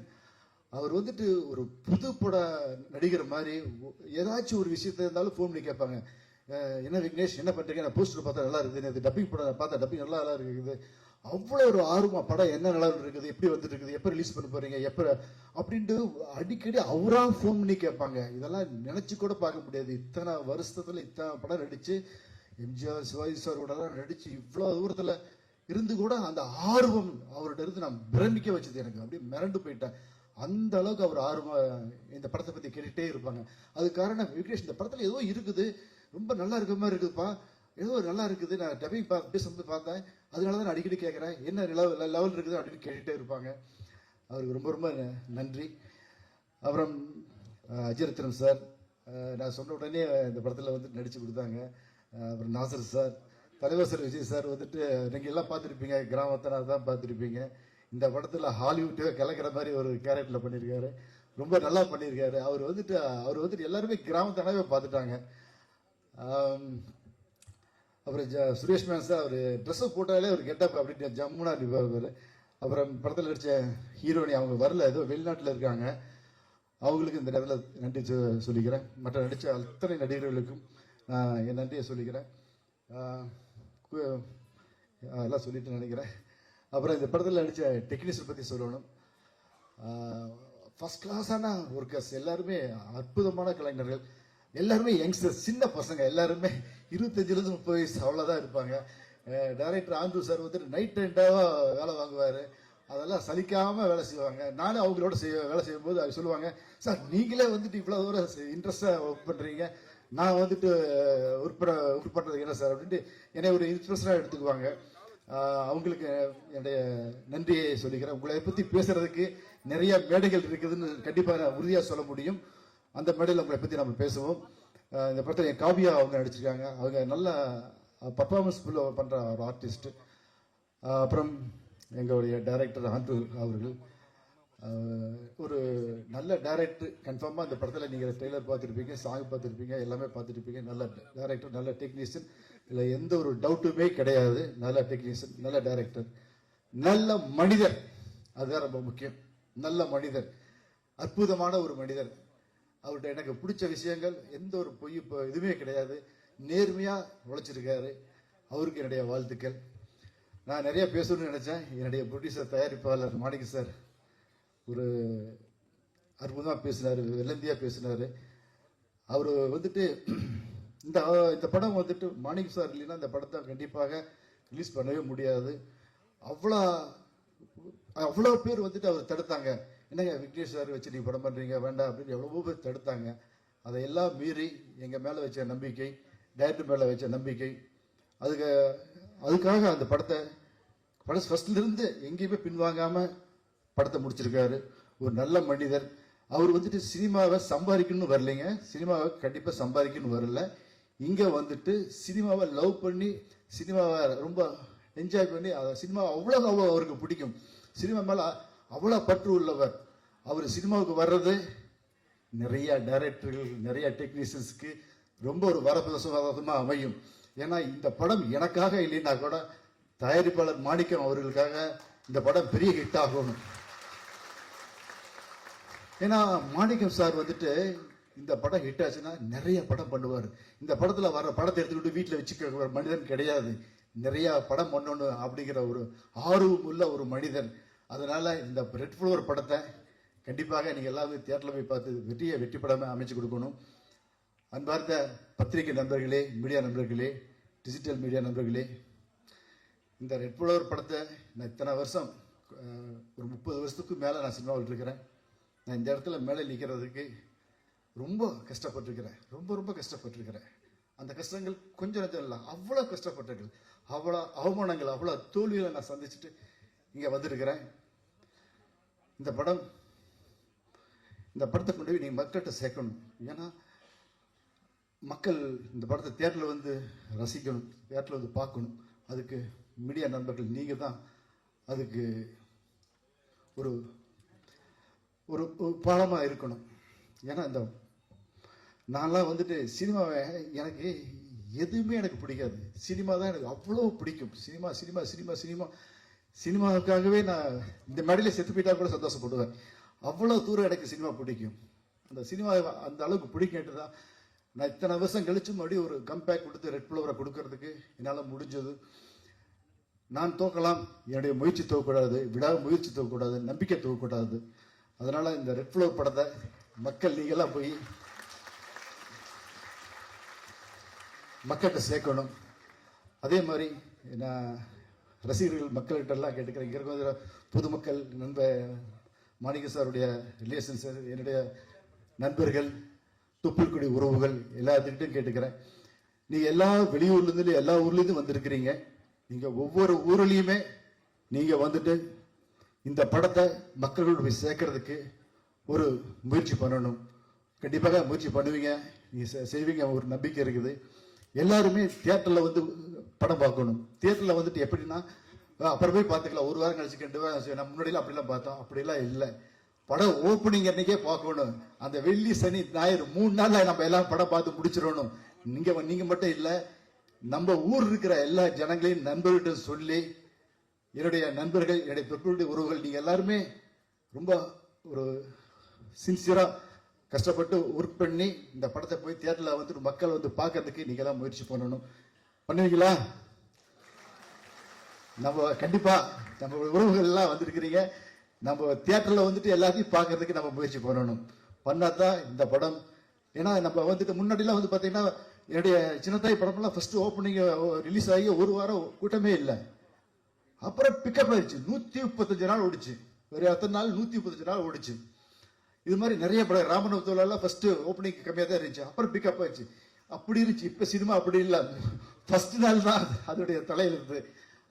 அவர் வந்துட்டு ஒரு புது பட நடிகர் மாதிரி ஏதாச்சும் ஒரு விஷயத்த இருந்தாலும் ஃபோன் பண்ணி கேட்பாங்க. என்ன விக்னேஷ் என்ன பண்ணுறீங்க, நான் போஸ்டர் பார்த்தா நல்லா இருக்குது, இது டப்பிங் படம் பார்த்தா டப்பிங் நல்லா இருக்குது. அவ்வளோ ஒரு ஆர்வமாக படம் என்ன நல்லா இருக்குது, எப்படி வந்துட்டு இருக்குது, எப்போ ரிலீஸ் பண்ண போகிறீங்க, எப்போ அப்படின்ட்டு அடிக்கடி அவராக ஃபோன் பண்ணி கேட்பாங்க. இதெல்லாம் நினச்சி கூட பார்க்க முடியாது. இத்தனை வருஷத்தில் இத்தனை படம் நடித்து எம்ஜிஆர் சிவாஜி சாரோடலாம் நடித்து இவ்வளோ தூரத்தில் இருந்து கூட அந்த ஆர்வம் அவர்கிட்ட இருந்து நான் பிரமிக்க வச்சது. எனக்கு அப்படியே மிரண்டு போயிட்டேன். அந்த அளவுக்கு அவர் ஆர்வம் இந்த படத்தை பற்றி கேட்டுகிட்டே இருப்பாங்க. அது காரணம் விக்னேஷ் இந்த படத்தில் ஏதோ இருக்குது, ரொம்ப நல்லா இருக்கிற மாதிரி இருக்குதுப்பா, ஏதோ நல்லா இருக்குது, நான் டப்பிங் பேசும்போது பார்த்தேன், அதனால தான் நான் அடிக்கடி கேட்குறேன், என்ன லெவல் இருக்குது அப்படின்னு கேட்டுகிட்டே இருப்பாங்க. அவருக்கு ரொம்ப ரொம்ப நன்றி. அப்புறம் அஜயரத்னம் சார், நான் சொன்ன உடனே இந்த படத்தில் வந்து நடித்து கொடுத்தாங்க. அப்புறம் நாசர் சார், தலைவர் சார், விஜய் சார் வந்துட்டு நீங்கள் எல்லாம் பார்த்துருப்பீங்க, கிராமத்தினா தான் பார்த்துருப்பீங்க. இந்த படத்தில் ஹாலிவுட்டே கலக்கிற மாதிரி ஒரு கேரக்டரில் பண்ணியிருக்காரு, ரொம்ப நல்லா பண்ணியிருக்காரு. அவர் வந்துட்டு எல்லாருமே கிராமத்தானாவே பார்த்துட்டாங்க. அப்புறம் சுரேஷ் மேன் சார், அவர் ட்ரெஸ்ஸை போட்டாலே ஒரு கெட்டப் அப்படின்னு ஜம்முனா இருப்பார். அப்புறம் படத்தில் நடித்த ஹீரோனி அவங்க வரல, ஏதோ வெளிநாட்டில் இருக்காங்க, அவங்களுக்கு இந்த நேரத்தில் நன்றி சொல்லிக்கிறேன். மற்ற நடித்த அத்தனை நடிகர்களுக்கும் என் நன்றியை சொல்லிக்கிறேன். எல்லாம் சொல்லிட்டு நினைக்கிறேன். அப்புறம் இந்த படத்தில் நடித்த டெக்னீஷியன் பற்றி சொல்லணும். ஃபர்ஸ்ட் கிளாஸான ஒர்க்கர்ஸ், எல்லாருமே அற்புதமான கலைஞர்கள், எல்லாருமே யங்ஸ்டர்ஸ், சின்ன பசங்க, எல்லாருமே 25 வயசு அவ்வளோதான் இருப்பாங்க. டைரக்டர் ஆண்ட்ரூ சார் வந்துட்டு நைட் ரெண்டாக வேலை வாங்குவார், அதெல்லாம் சலிக்காமல் வேலை செய்வாங்க. நானும் அவங்களோட வேலை செய்யும்போது அவங்க சொல்லுவாங்க, சார் நீங்களே வந்துட்டு இவ்வளோ தூரம் இன்ட்ரெஸ்டாக ஒர்க் பண்ணுறீங்க, நான் வந்துட்டு ஒர்க் பண்ணுறதுக்கு என்ன சார் அப்படின்ட்டு என்னை ஒரு இன்ஸ்பிரேஷனாக எடுத்துக்குவாங்க. அவங்களுக்கு என்னுடைய நன்றியை சொல்லிக்கிறேன். உங்களை பற்றி பேசுறதுக்கு நிறைய மேடைகள் இருக்குதுன்னு கண்டிப்பாக நான் உறுதியாக சொல்ல முடியும். அந்த மேடையில் உங்களை பற்றி நம்ம பேசுவோம். இந்த படத்தில் என் காவியா அவங்க நடிச்சிருக்காங்க, அவங்க நல்ல பர்ஃபார்மன்ஸ் பண்ணுற ஒரு ஆர்டிஸ்ட். அப்புறம் எங்களுடைய டைரக்டர் ஆண்ட்ரூ அவர்கள் ஒரு நல்ல டைரக்டர். கன்ஃபார்மாக இந்த படத்தில் நீங்கள் ட்ரெய்லர் பார்த்துருப்பீங்க, சாங் பார்த்துருப்பீங்க, எல்லாமே பார்த்துருப்பீங்க. நல்ல டைரக்டர், நல்ல டெக்னீஷியன், இல்லை எந்த ஒரு டவுட்டுமே கிடையாது. நல்ல டெக்னீஷியன், நல்ல டைரக்டர், நல்ல மனிதர், அதுதான் ரொம்ப முக்கியம். நல்ல மனிதர், அற்புதமான ஒரு மனிதர். அவர்கிட்ட எனக்கு பிடிச்ச விஷயங்கள் எந்த ஒரு பொய் இதுவுமே கிடையாது. நேர்மையாக உழைச்சிருக்காரு. அவருக்கு என்னுடைய வாழ்த்துக்கள். நான் நிறைய பேசணும்னு நினச்சேன். என்னுடைய ப்ரொடியூசர் தயாரிப்பாளர் மாணிக்க சார் ஒரு அற்புதமாக பேசினார், வெள்ளந்தியாக பேசினார். அவர் வந்துட்டு இந்த படம் வந்துட்டு மாணிக்க சார் இல்லைன்னா இந்த படத்தை கண்டிப்பாக ரிலீஸ் பண்ணவே முடியாது. அவ்வளோ பேர் வந்துட்டு அவர் தடுத்தாங்க. என்னங்க விக்னேஷ் சார் வச்சு நீங்கள் படம் பண்ணுறீங்க வேண்டாம் அப்படின்னு எவ்வளவோ பேர் தடுத்தாங்க. அதையெல்லாம் மீறி எங்கள் மேலே வச்ச நம்பிக்கை, டைரக்டர் மேலே வச்ச நம்பிக்கை, அதுக்காக அந்த படத்தை ஃபர்ஸ்ட்லேருந்து எங்கேயுமே பின்வாங்காமல் படத்தை முடிச்சிருக்காரு. ஒரு நல்ல மனிதர். அவர் வந்துட்டு சினிமாவை சம்பாதிக்கணும்னு வரலைங்க, சினிமாவை கண்டிப்பாக சம்பாதிக்கணும்னு வரல. இங்கே வந்துட்டு சினிமாவை லவ் பண்ணி, சினிமாவை ரொம்ப என்ஜாய் பண்ணி, சினிமா அவ்வளோ அவருக்கு பிடிக்கும். சினிமா மேலே அவ்வளோ பற்று உள்ளவர். அவர் சினிமாவுக்கு வர்றது நிறைய டைரக்டர்கள், நிறைய டெக்னீஷியன்ஸுக்கு ரொம்ப ஒரு வரப்பிரசாதமாக அமையும். ஏன்னா இந்த படம் எனக்காக இல்லைன்னா கூட தயாரிப்பாளர் மாணிக்கம் அவர்களுக்காக இந்த படம் பெரிய ஹிட் ஆகணும். ஏன்னா மாணிக்கம் சார் வந்துட்டு இந்த படம் ஹிட் ஆச்சுன்னா நிறைய படம் பண்ணுவார். இந்த படத்தில் வர படத்தை எடுத்துக்கிட்டு வீட்டில் வச்சுக்க ஒரு மனிதன் கிடையாது. நிறைய படம் பண்ணணும் அப்படிங்கிற ஒரு ஆர்வம் உள்ள ஒரு மனிதன். அதனால இந்த ரெட் ஃப்ளோர் படத்தை கண்டிப்பாக நீங்கள் எல்லாமே தியேட்டரில் போய் பார்த்து வெற்றி படமாக அமைச்சு கொடுக்கணும். அன்பார்ந்த பத்திரிகை நண்பர்களே, மீடியா நண்பர்களே, டிஜிட்டல் மீடியா நண்பர்களே, இந்த ரெட் ஃப்ளோர் படத்தை நான் இத்தனை வருஷம், ஒரு 30 வருஷத்துக்கு மேலே நான் சினிமாவில் இருக்கிறேன். நான் இந்த இடத்துல மேலே நிற்கிறதுக்கு ரொம்ப கஷ்டப்பட்டிருக்கிறேன், ரொம்ப கஷ்டப்பட்டிருக்கிறேன். அந்த கஷ்டங்கள் கொஞ்சம் நஞ்சம் இல்லை, அவ்வளோ கஷ்டப்பட்டிருக்கிறேன், அவ்வளோ அவமானங்கள், அவ்வளோ தோல்விகளை நான் சந்திச்சுட்டு இங்கே வந்திருக்கிறேன். இந்த படத்தை கொண்டு போய் நீங்கள் மக்கள்கிட்ட சேர்க்கணும். ஏன்னா மக்கள் இந்த படத்தை தியேட்டரில் வந்து ரசிக்கணும், தியேட்டரில் வந்து பார்க்கணும். அதுக்கு மீடியா நண்பர்கள் நீங்கள் தான் அதுக்கு ஒரு ஒரு பாலமாக இருக்கணும். ஏன்னா நான்லாம் வந்துட்டு சினிமாவை எனக்கு எதுவுமே எனக்கு பிடிக்காது, சினிமா தான் எனக்கு அவ்வளோ பிடிக்கும். சினிமாவுக்காகவே நான் இந்த மேடையில் செத்து போயிட்டா கூட சந்தோஷப்படுவேன். அவ்வளோ தூரம் எனக்கு சினிமா பிடிக்கும். அந்த சினிமா அந்த அளவுக்கு பிடிக்கிட்டு தான் நான் இத்தனை வருஷம் கழிச்சு மறுபடியும் ஒரு கம்பேக் கொடுத்து ரெட் ஃப்ளவரை கொடுக்கறதுக்கு என்னால் முடிஞ்சது. நான் தோக்கலாம், என்னுடைய முயற்சி தோக்கக்கூடாது, முயற்சி தோக்கக்கூடாது, நம்பிக்கை தோக்கக்கூடாது. அதனால இந்த ரெட் ஃப்ளவர் படத்தை மக்கள் நீங்களாம் போய் மக்கள்கிட்ட சேர்க்கணும். அதே மாதிரி நான் ரசிகர்கள் மக்கள்கிட்ட எல்லாம் கேட்டுக்கிறேன். இங்கே இருக்கிற பொதுமக்கள், நண்பர் மாணிக்க சாருடைய ரிலேஷன்ஸ், என்னுடைய நண்பர்கள், துப்புல்குடி உறவுகள் எல்லாத்துக்கிட்டும் கேட்டுக்கிறேன். நீங்கள் எல்லா வெளியூர்லேருந்து எல்லா ஊர்லேருந்து வந்திருக்கிறீங்க. நீங்கள் ஒவ்வொரு ஊர்லேயுமே நீங்கள் வந்துட்டு இந்த படத்தை மக்களோடு போய் சேர்க்கறதுக்கு ஒரு முயற்சி பண்ணணும். கண்டிப்பாக முயற்சி பண்ணுவீங்க, நீங்கள் செய்வீங்க, ஒரு நம்பிக்கை இருக்குது. எல்லாருமே தியேட்டரில் வந்து படம் பார்க்கணும். தியேட்டரில் வந்துட்டு எப்படின்னா அப்புறம் போய் பார்த்துக்கலாம், ஒரு வாரம் கழிச்சு 2 வாரம். நம்ம முன்னாடிலாம் அப்படிலாம் பார்த்தோம், அப்படிலாம் இல்லை. படம் ஓப்பனிங் அன்னைக்கே பார்க்கணும். அந்த வெள்ளி சனி ஞாயிறு 3 நாள்ல நம்ம எல்லாம் படம் பார்த்து முடிச்சிடணும். நீங்க மட்டும் இல்லை, நம்ம ஊர் இருக்கிற எல்லா ஜனங்களையும் நண்பர்கிட்ட சொல்லி, என்னுடைய நண்பர்கள், என்னுடைய பெற்றோருடைய உறவுகள், நீங்க எல்லாருமே ரொம்ப ஒரு சின்சியரா கஷ்டப்பட்டு ஒர்க் பண்ணி இந்த படத்தை போய் தியேட்டர்ல வந்துட்டு மக்கள் வந்து பார்க்கறதுக்கு நீங்க எல்லாம் முயற்சி பண்ணணும். பண்ணுவீங்களா? நம்ம கண்டிப்பா நம்ம உறவுகள் எல்லாம் வந்திருக்கிறீங்க. நம்ம தியேட்டர்ல வந்துட்டு எல்லாத்தையும் பார்க்கறதுக்கு நம்ம முயற்சி பண்ணணும். பண்ணாதான் இந்த படம். ஏன்னா நம்ம வந்துட்டு முன்னாடிலாம் வந்து பாத்தீங்கன்னா என்னுடைய சின்னத்தாய் படம்லாம் ஃபர்ஸ்ட் ஓப்பனிங் ரிலீஸ் ஆகி ஒரு வாரம் கூட்டமே இல்லை. அப்புறம் பிக்கப் ஆயிடுச்சு. 135 நாள் ஓடிச்சு. ஒரு எத்தனை நாள்? 135 நாள் ஓடிச்சு. இது மாதிரி நிறைய படம், ராமநாதபுரம்லாம் ஃபர்ஸ்ட் ஓப்பனிங் கம்மியாக தான் இருந்துச்சு, அப்புறம் பிக்கப் ஆயிடுச்சு. அப்படி இருந்துச்சு. இப்ப சினிமா அப்படி இல்லை, ஃபர்ஸ்ட் நாள் தான் அதோடைய தலையில் இருந்து.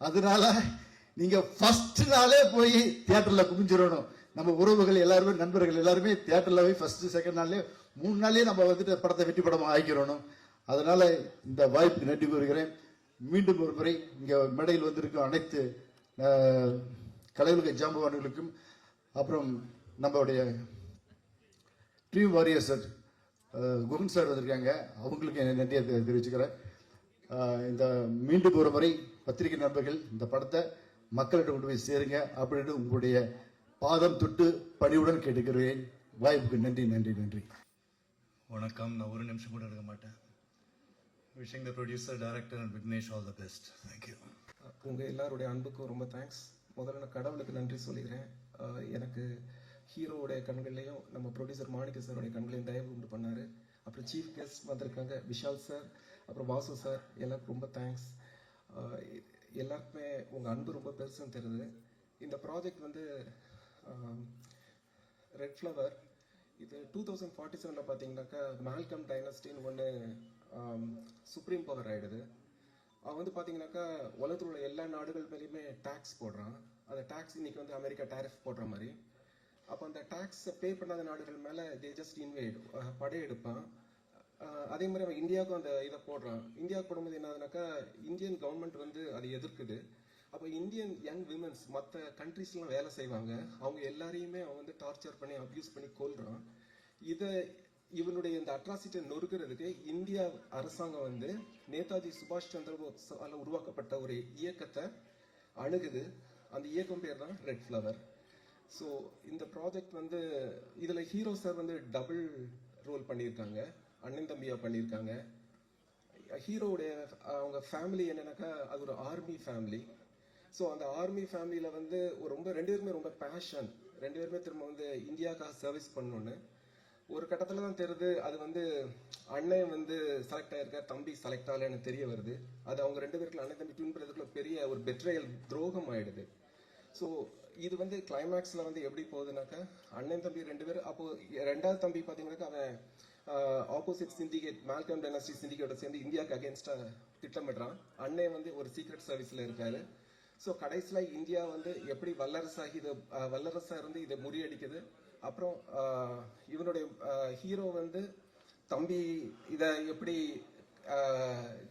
அதனால நீங்க ஃபர்ஸ்ட் நாளே போய் தியேட்டர்ல குமிஞ்சிடணும். நம்ம உறவுகள் எல்லாருமே, நண்பர்கள் எல்லாருமே தியேட்டர்ல போய் ஃபர்ஸ்ட் செகண்ட் நாள்லயே 3 நாள்லயே நம்ம வந்துட்டு படத்தை வெற்றி படமா ஆக்கிடணும். அதனால இந்த வாய்ப்புக்கு நன்றி கூறுகிறேன். மீண்டும் ஒரு முறை இங்க மேடையில் வந்திருக்கும் அனைத்து கலைஞர்கள் ஜாம்பவான்களுக்கும், அப்புறம் நம்மளுடைய dream warrior sir Guhan sir வந்திருக்காங்க, அவங்களுக்கு நன்றியை தெரிவிச்சுக்கிறேன். இந்த மீண்டும் ஒரு முறை பத்திரிகை நண்பர்கள் இந்த படத்தை மக்கள்கிட்ட கொண்டு போய் சேருங்க அப்படின்னு உங்களுடைய பாதம் தொட்டு பணிவுடன் கேட்டுக்கிறேன். வாய்ப்புக்கு நன்றி நன்றி நன்றி. வணக்கம். நான் ஒரு நிமிஷம் கூட எடுக்க மாட்டேன். Wishing the producer, director and Vignesh all the best. Thank you. உங்கள் எல்லாருடைய அன்புக்கும் ரொம்ப தேங்க்ஸ். முதல்ல நான் கடவுளுக்கு நன்றி சொல்லிக்கிறேன். எனக்கு ஹீரோவுடைய கண்கள்லையும் நம்ம ப்ரொடியூசர் மாணிக்க சாரோடைய கண்களையும் தயவு உண்டு பண்ணார். அப்புறம் சீஃப் கெஸ்ட் வந்திருக்காங்க விஷால் சார், அப்புறம் வாசு சார், எல்லாருக்கும் ரொம்ப தேங்க்ஸ். எல்லாருக்குமே உங்கள் அன்பு ரொம்ப பெருசுன்னு தெரியுது. இந்த ப்ராஜெக்ட் வந்து ரெட் ஃப்ளவர், இது 2047 பார்த்தீங்கன்னாக்கா மால்கம் டைனஸ்டின்னு ஒன்று சுப்ரீம் பவர் ஆகிடுது. அவன் வந்து பார்த்தீங்கன்னாக்கா உலகத்தில் உள்ள எல்லா நாடுகள் மேலேயுமே டேக்ஸ் போடுறான். அந்த டேக்ஸ் இன்னைக்கு வந்து அமெரிக்கா டேரிஃப் போடுற மாதிரி. அப்போ அந்த டேக்ஸை பே பண்ணாத நாடுகள் மேலே தே ஜஸ்ட் இன்வைட் படையெடுப்பான். அதே மாதிரி அவன் இந்தியாவுக்கும் அந்த இதை போடுறான். இந்தியாவுக்கு போடும்போது என்ன ஆகுதுனாக்கா இந்தியன் கவர்மெண்ட் வந்து அதை எதிர்க்குது. அப்போ இந்தியன் யங் விமன்ஸ் மற்ற கண்ட்ரீஸ்லாம் வேலை செய்வாங்க, அவங்க எல்லாரையுமே அவன் வந்து டார்ச்சர் பண்ணி அப்யூஸ் பண்ணி கொல்றான். இதை இவனுடைய இந்த அட்ராசிட்டியை நொறுக்கிறதுக்கு இந்தியா அரசாங்கம் வந்து நேதாஜி சுபாஷ் சந்திர போஸால் உருவாக்கப்பட்ட ஒரு இயக்கத்தை அணுகுது. அந்த இயக்கம் பேர் தான் ரெட் ஃப்ளவர். ஸோ இந்த ப்ராஜெக்ட் வந்து இதில் ஹீரோ சார் வந்து டபுள் ரோல் பண்ணியிருக்காங்க, அண்ணன் தம்பியா பண்ணியிருக்காங்க. ஹீரோவுடைய அவங்க ஃபேமிலி என்னன்னாக்கா அது ஒரு ஆர்மி ஃபேமிலி. ஸோ அந்த ஆர்மி ஃபேமிலியில் வந்து ரொம்ப 2 பேருமே ரொம்ப பேஷன், 2 பேருமே திரும்ப வந்து இந்தியாவுக்காக சர்வீஸ் பண்ணணுன்னு. ஒரு கட்டத்தில் தான் தெரியுது அது வந்து அண்ணன் வந்து செலக்ட் ஆயிருக்கார், தம்பி செலக்ட் ஆகலன்னு தெரிய வருது. அது அவங்க 2 பேருக்குள்ள அண்ணன் தம்பி ட்யூன் பண்ணுறதுக்குள்ள பெரிய ஒரு பெட்ரையல் துரோகம் ஆயிடுது. ஸோ இது வந்து கிளைமேக்ஸில் வந்து எப்படி போகுதுனாக்கா அண்ணன் தம்பி 2 பேர். அப்போ 2வது தம்பி பார்த்தீங்கன்னாக்கா அவன் ஆப்போசிட் சிண்டிகேட் மால்கம் டைனஸ்டி சிண்டிகேட்டை சேர்ந்து இந்தியாவுக்கு அகேன்ஸ்டாக திட்டமிடுறான். அண்ணன் வந்து ஒரு சீக்ரெட் சர்வீஸில் இருக்காரு. ஸோ கடைசியில் இந்தியா வந்து எப்படி வல்லரசாக இருந்து இதை முறியடிக்குது. அப்புறம் இவனுடைய ஹீரோ வந்து தம்பி இதை எப்படி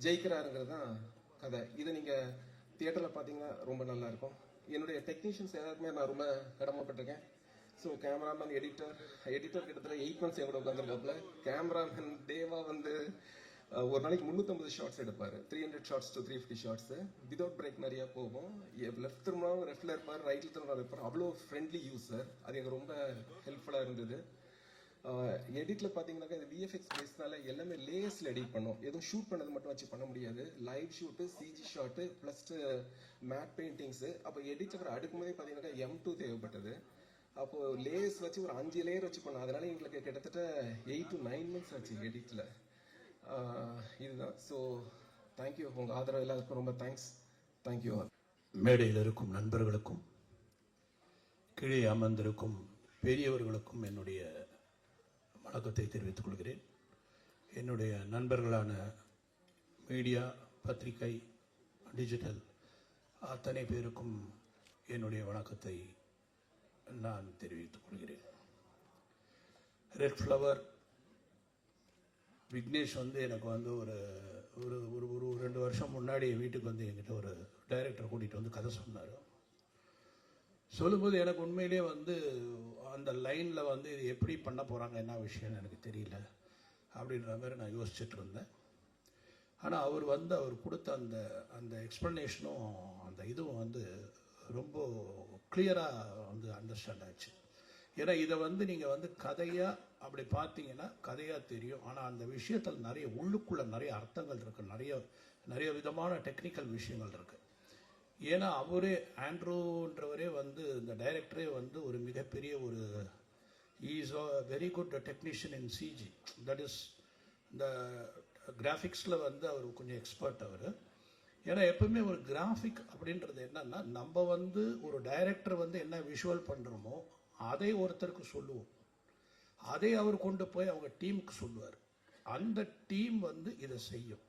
ஜெயிக்கிறாருங்கிறது தான் கதை. இதை நீங்கள் தியேட்டரில் பார்த்தீங்கன்னா ரொம்ப நல்லா இருக்கும். என்னுடைய டெக்னீஷியன்ஸ் எல்லாருக்குமே நான் ரொம்ப கடமைப்பட்டிருக்கேன். ஸோ கேமராமேன், எடிட்டர் கிட்டத்தட்ட 8 months என் கூட உட்காந்துருக்காப்புல. கேமராமேன் தேவா வந்து ஒரு நாளைக்கு 350 ஷார்ட்ஸ் எடுப்பார். 300 shots to 350 shots. Without break நிறையா போகும். லெஃப்ட் திரும்பினாலும் லெஃப்டில் இருப்பார், ரைட்டில் திரும்பினாலும் இருப்பார். அவ்வளோ ஃப்ரெண்ட்லி யூஸர். அது எனக்கு ரொம்ப ஹெல்ப்ஃபுல்லாக இருந்தது. எடிட்டில் பார்த்தீங்கன்னாக்கா இது விஎஃப்எக்ஸ் பேஸ்னால எல்லாமே லேயர்ஸில் எடிட் பண்ணோம். எதுவும் ஷூட் பண்ணது மட்டும் வச்சு பண்ண முடியாது. Live shoot, CG shot plus matte paintings. அப்போ எடிட்டில் அடுக்கும்போதே பார்த்தீங்கன்னாக்கா M2 தேவைப்பட்டது. அப்போது லேயர்ஸ் வச்சு ஒரு 5 லேயர் வச்சு பண்ணோம். அதனால எங்களுக்கு கிட்டத்தட்ட 8 to 9 months ஆச்சு எடிட்டில். இதுதான். So thank you. உங்கள் ஆதரவு எல்லாருக்கும் ரொம்ப தேங்க்ஸ். தேங்க்யூ. மேடையில் இருக்கும் நண்பர்களுக்கும் கீழே அமர்ந்திருக்கும் பெரியவர்களுக்கும் என்னுடைய வணக்கத்தை தெரிவித்துக் கொள்கிறேன். என்னுடைய நண்பர்களான மீடியா, பத்திரிகை, டிஜிட்டல் அத்தனை பேருக்கும் என்னுடைய வணக்கத்தை நான் தெரிவித்துக் கொள்கிறேன். ரெட் ஃப்ளவர் விக்னேஷ் வந்து எனக்கு வந்து ஒரு ஒரு ஒரு ஒரு 2 வருஷம் முன்னாடி என் வீட்டுக்கு வந்து என்கிட்ட ஒரு டைரக்டர் கூட்டிகிட்டு வந்து கதை சொன்னார். சொல்லும்போது எனக்கு உண்மையிலே வந்து அந்த லைனில் வந்து இது எப்படி பண்ண போகிறாங்க, என்ன விஷயம்னு எனக்கு தெரியல அப்படின்ற மாதிரி நான் யோசிச்சுட்டு இருந்தேன். ஆனால் அவர் கொடுத்த அந்த அந்த எக்ஸ்ப்ளனேஷனும் அந்த இதுவும் வந்து ரொம்ப கிளியராக வந்து அண்டர்ஸ்டாண்ட் ஆச்சு. ஏன்னா இதை வந்து நீங்கள் வந்து கதையாக அப்படி பார்த்தீங்கன்னா கதையாக தெரியும். ஆனால் அந்த விஷயத்தில் நிறைய உள்ளுக்குள்ளே நிறைய அர்த்தங்கள் இருக்குது, நிறைய விதமான டெக்னிக்கல் விஷயங்கள் இருக்குது. ஏன்னா அவரே ஆண்ட்ரூன்றவரே வந்து இந்த டைரக்டரே வந்து ஒரு மிகப்பெரிய ஒரு is a very good technician in CG. That is இந்த கிராஃபிக்ஸில் வந்து அவர் கொஞ்சம் எக்ஸ்பர்ட் அவர். ஏன்னா எப்பவுமே ஒரு கிராஃபிக் அப்படின்றது என்னன்னா, நம்ம வந்து ஒரு டைரக்டர் வந்து என்ன விஷுவல் பண்ணுறோமோ அதை ஒருத்தருக்கு சொல்லுவோம், அதை அவர் கொண்டு போய் அவங்க டீமுக்கு சொல்லுவார். அந்த டீம் வந்து இதை செய்யும்.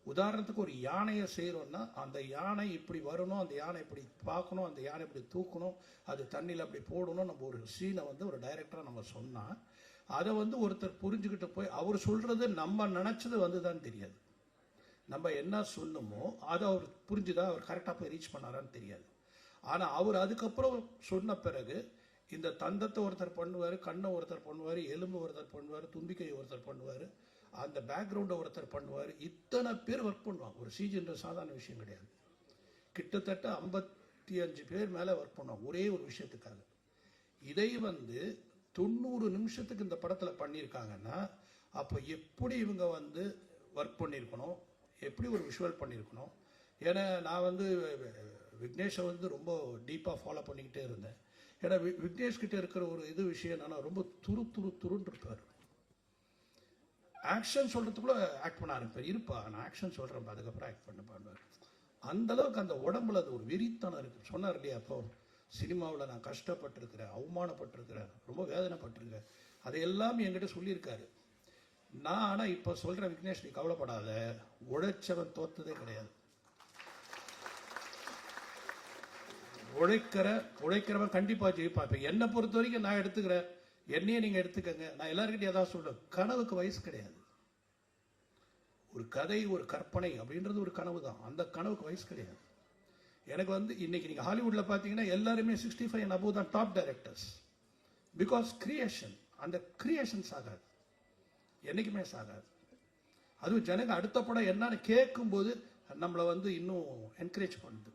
உதாரணத்துக்கு ஒரு யானையை செய்கிறோன்னா அந்த யானை இப்படி வரணும், அந்த யானை இப்படி பார்க்கணும், அந்த யானை இப்படி தூக்கணும், அது தண்ணியில் அப்படி போடணும். நம்ம ஒரு சீனை வந்து ஒரு டைரக்டராக நம்ம சொன்னால் அதை வந்து ஒருத்தர் புரிஞ்சுக்கிட்டு போய் அவர் சொல்கிறது நம்ம நினச்சது வந்து தான் தெரியாது. நம்ம என்ன சொன்னோமோ அதை அவர் புரிஞ்சுதான், அவர் கரெக்டாக போய் ரீச் பண்ணாரான்னு தெரியாது. ஆனால் அவர் அதுக்கப்புறம் சொன்ன பிறகு இந்த தந்தத்தை ஒருத்தர் பண்ணுவார், கண்ணை ஒருத்தர் பண்ணுவார், எலும்பு ஒருத்தர் பண்ணுவார், தும்பிக்கையை ஒருத்தர் பண்ணுவார், அந்த பேக்ரவுண்டை ஒருத்தர் பண்ணுவார். இத்தனை பேர் ஒர்க் பண்ணுவாங்க. ஒரு சிஜின்ற சாதாரண விஷயம் கிடையாது. கிட்டத்தட்ட 55 பேர் மேலே ஒர்க் பண்ணுவாங்க ஒரே ஒரு விஷயத்துக்காக. இதை வந்து 90 நிமிஷத்துக்கு இந்த படத்தில் பண்ணியிருக்காங்கன்னா அப்போ எப்படி இவங்க வந்து ஒர்க் பண்ணியிருக்கணும், எப்படி ஒரு விஷுவல் பண்ணியிருக்கணும். ஏன்னா நான் வந்து விக்னேஷை வந்து ரொம்ப டீப்பாக ஃபாலோ பண்ணிக்கிட்டே இருந்தேன். ஏன்னா விக்னேஷ் கிட்ட இருக்கிற ஒரு இது விஷயம் என்னன்னா, ரொம்ப துருன்னு இருப்பார். ஆக்ஷன் சொல்கிறதுக்குள்ள ஆக்ட் பண்ண ஆரம்பிப்பார். இருப்பா நான் ஆக்ஷன் சொல்கிறேன், அதுக்கப்புறம் ஆக்ட் பண்ணுவார். அந்த அளவுக்கு அந்த உடம்புல அது ஒரு வெறித்தனம் இருக்குது. சொன்னார் இல்லையா, அப்போ சினிமாவில் நான் கஷ்டப்பட்டிருக்கிறேன், அவமானப்பட்டிருக்கிறேன், ரொம்ப வேதனைப்பட்டிருக்கிறேன், அதையெல்லாம் என்கிட்ட சொல்லியிருக்காரு. நான் ஆனால் இப்போ சொல்கிறேன், விக்னேஷ் நீ கவலைப்படாத, உழைச்சவன் தோத்ததே கிடையாது. உழைக்கிறவன் கண்டிப்பாக ஜெயிப்பான். இப்போ என்னை பொறுத்த வரைக்கும் நான் எடுத்துக்கிறேன், என்னையே நீங்கள் எடுத்துக்கங்க. நான் எல்லாருக்கிட்டையும் ஏதாவது சொல்கிறேன், கனவுக்கு வயசு கிடையாது. ஒரு கதை, ஒரு கற்பனை அப்படின்றது ஒரு கனவு தான். அந்த கனவுக்கு வயசு கிடையாது. எனக்கு வந்து இன்னைக்கு நீங்கள் ஹாலிவுட்டில் பார்த்தீங்கன்னா எல்லாருமே 65 and above தான் டாப் டைரக்டர்ஸ். பிகாஸ் கிரியேஷன், அந்த கிரியேஷன் சாகாது, என்றைக்குமே சாகாது. அதுவும் ஜனங்க அடுத்த படம் என்னன்னு கேட்கும்போது நம்மளை வந்து இன்னும் என்கரேஜ் பண்ணுது.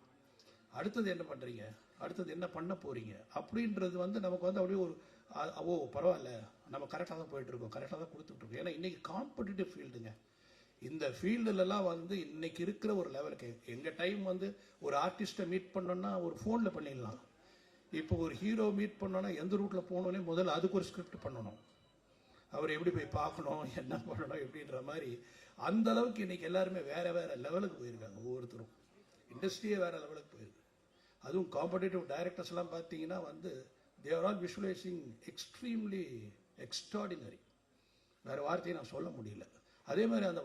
அடுத்தது என்ன பண்ணுறீங்க, அடுத்தது என்ன பண்ண போகிறீங்க அப்படின்றது வந்து நமக்கு வந்து அப்படியே ஒரு ஓ பரவாயில்ல, நம்ம கரெக்டாக தான் போயிட்டுருக்கோம், கரெக்டாக தான் கொடுத்துட்ருக்கோம். ஏன்னா இன்றைக்கி காம்படிட்டிவ் ஃபீல்டுங்க. இந்த ஃபீல்டுலலாம் வந்து இன்றைக்கி இருக்கிற ஒரு லெவலுக்கு எங்கள் டைம் வந்து ஒரு ஆர்டிஸ்ட்டை மீட் பண்ணோன்னா ஒரு ஃபோனில் பண்ணிடலாம். இப்போ ஒரு ஹீரோ மீட் பண்ணோன்னா எந்த ரூட்டில் போகணுன்னே முதல்ல அதுக்கு ஒரு ஸ்கிரிப்ட் பண்ணணும், அவர் எப்படி போய் பார்க்கணும், என்ன பண்ணணும் எப்படின்ற மாதிரி. அந்த அளவுக்கு இன்றைக்கி எல்லாருமே வேறு லெவலுக்கு போயிருக்காங்க. ஒவ்வொருத்தரும் இண்டஸ்ட்ரியே வேறு லெவலுக்கு போயிருக்கு. அதுவும் காம்படிட்டிவ் டைரக்டர்ஸ்லாம் பார்த்தீங்கன்னா வந்து they are all visualizing extremely extraordinary. வேறு வார்த்தையை நான் சொல்ல முடியல. அதே மாதிரி அந்த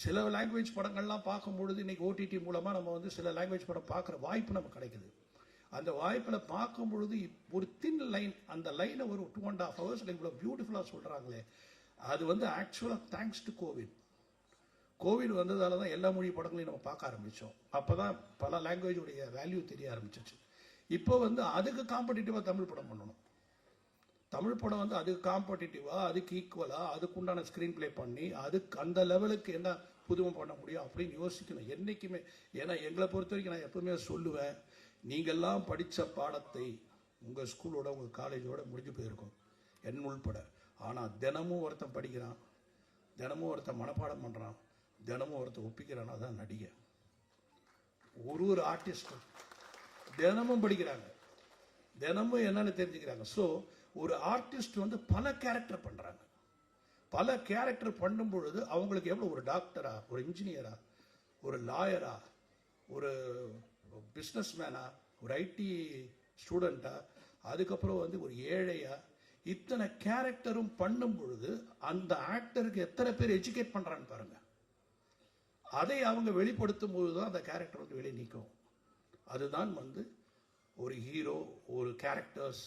சில லாங்குவேஜ் படங்கள்லாம் பார்க்கும்பொழுது இன்றைக்கி ஓடிடி மூலமாக நம்ம வந்து சில லாங்குவேஜ் படம் பார்க்குற வாய்ப்பு நமக்கு கிடைக்குது. அந்த வாய்ப்பில் பார்க்கும் பொழுது ஒரு தின் லைன், அந்த லைனை ஒரு 2.5 hours இவ்வளோ பியூட்டிஃபுல்லாக சொல்கிறாங்களே, அது வந்து ஆக்சுவலாக தேங்க்ஸ் டு கோவிட் வந்ததால தான் எல்லா மொழி படங்களையும் நம்ம பார்க்க ஆரம்பித்தோம். அப்போ தான் பல லாங்குவேஜுடைய வேல்யூ தெரிய ஆரம்பிச்சிச்சு. இப்போ வந்து அதுக்கு காம்படிட்டிவாக தமிழ் படம் பண்ணணும். தமிழ் படம் வந்து அதுக்கு காம்படிட்டிவாக, அதுக்கு ஈக்குவலாக, அதுக்குண்டான ஸ்க்ரீன் ப்ளே பண்ணி அதுக்கு அந்த லெவலுக்கு என்ன புதுமை பண்ண முடியும் அப்படின்னு யோசிக்கணும் என்றைக்குமே. ஏன்னா எங்களை பொறுத்த வரைக்கும் நான் எப்பவுமே சொல்லுவேன், நீங்கள்லாம் படித்த பாடத்தை உங்கள் ஸ்கூலோட உங்கள் காலேஜோட முடிஞ்சு போயிருக்கும், என் உள்பட. ஆனால் தினமும் ஒருத்தன் படிக்கிறான், தினமும் ஒருத்தன் மனப்பாடம் பண்ணுறான், தினமும் ஒருத்தன் ஒப்பிக்கிறான், அதான் நடிகை. ஒரு ஆர்டிஸ்டும் தினமும் படிக்கிறாங்க, தினமும் என்னன்னு தெரிஞ்சுக்கிறாங்க. ஸோ ஒரு ஆர்டிஸ்ட் வந்து பல கேரக்டர் பண்ணுறாங்க. பல கேரக்டர் பண்ணும் பொழுது அவங்களுக்கு எவ்வளோ, ஒரு டாக்டரா, ஒரு இன்ஜினியரா, ஒரு லாயரா, ஒரு பிஸ்னஸ் மேனா, ஒரு ஐடி ஸ்டூடெண்ட்டா, அதுக்கப்புறம் வந்து ஒரு ஏழையா, இத்தனை கேரக்டரும் பண்ணும் பொழுது அந்த ஆக்டருக்கு எத்தனை பேர் எஜுகேட் பண்ணுறான்னு பாருங்க. அதை அவங்க வெளிப்படுத்தும் போது தான் அந்த கேரக்டர் வந்து வெளியே நிற்கும். அதுதான் வந்து ஒரு ஹீரோ, ஒரு கேரக்டர்ஸ்,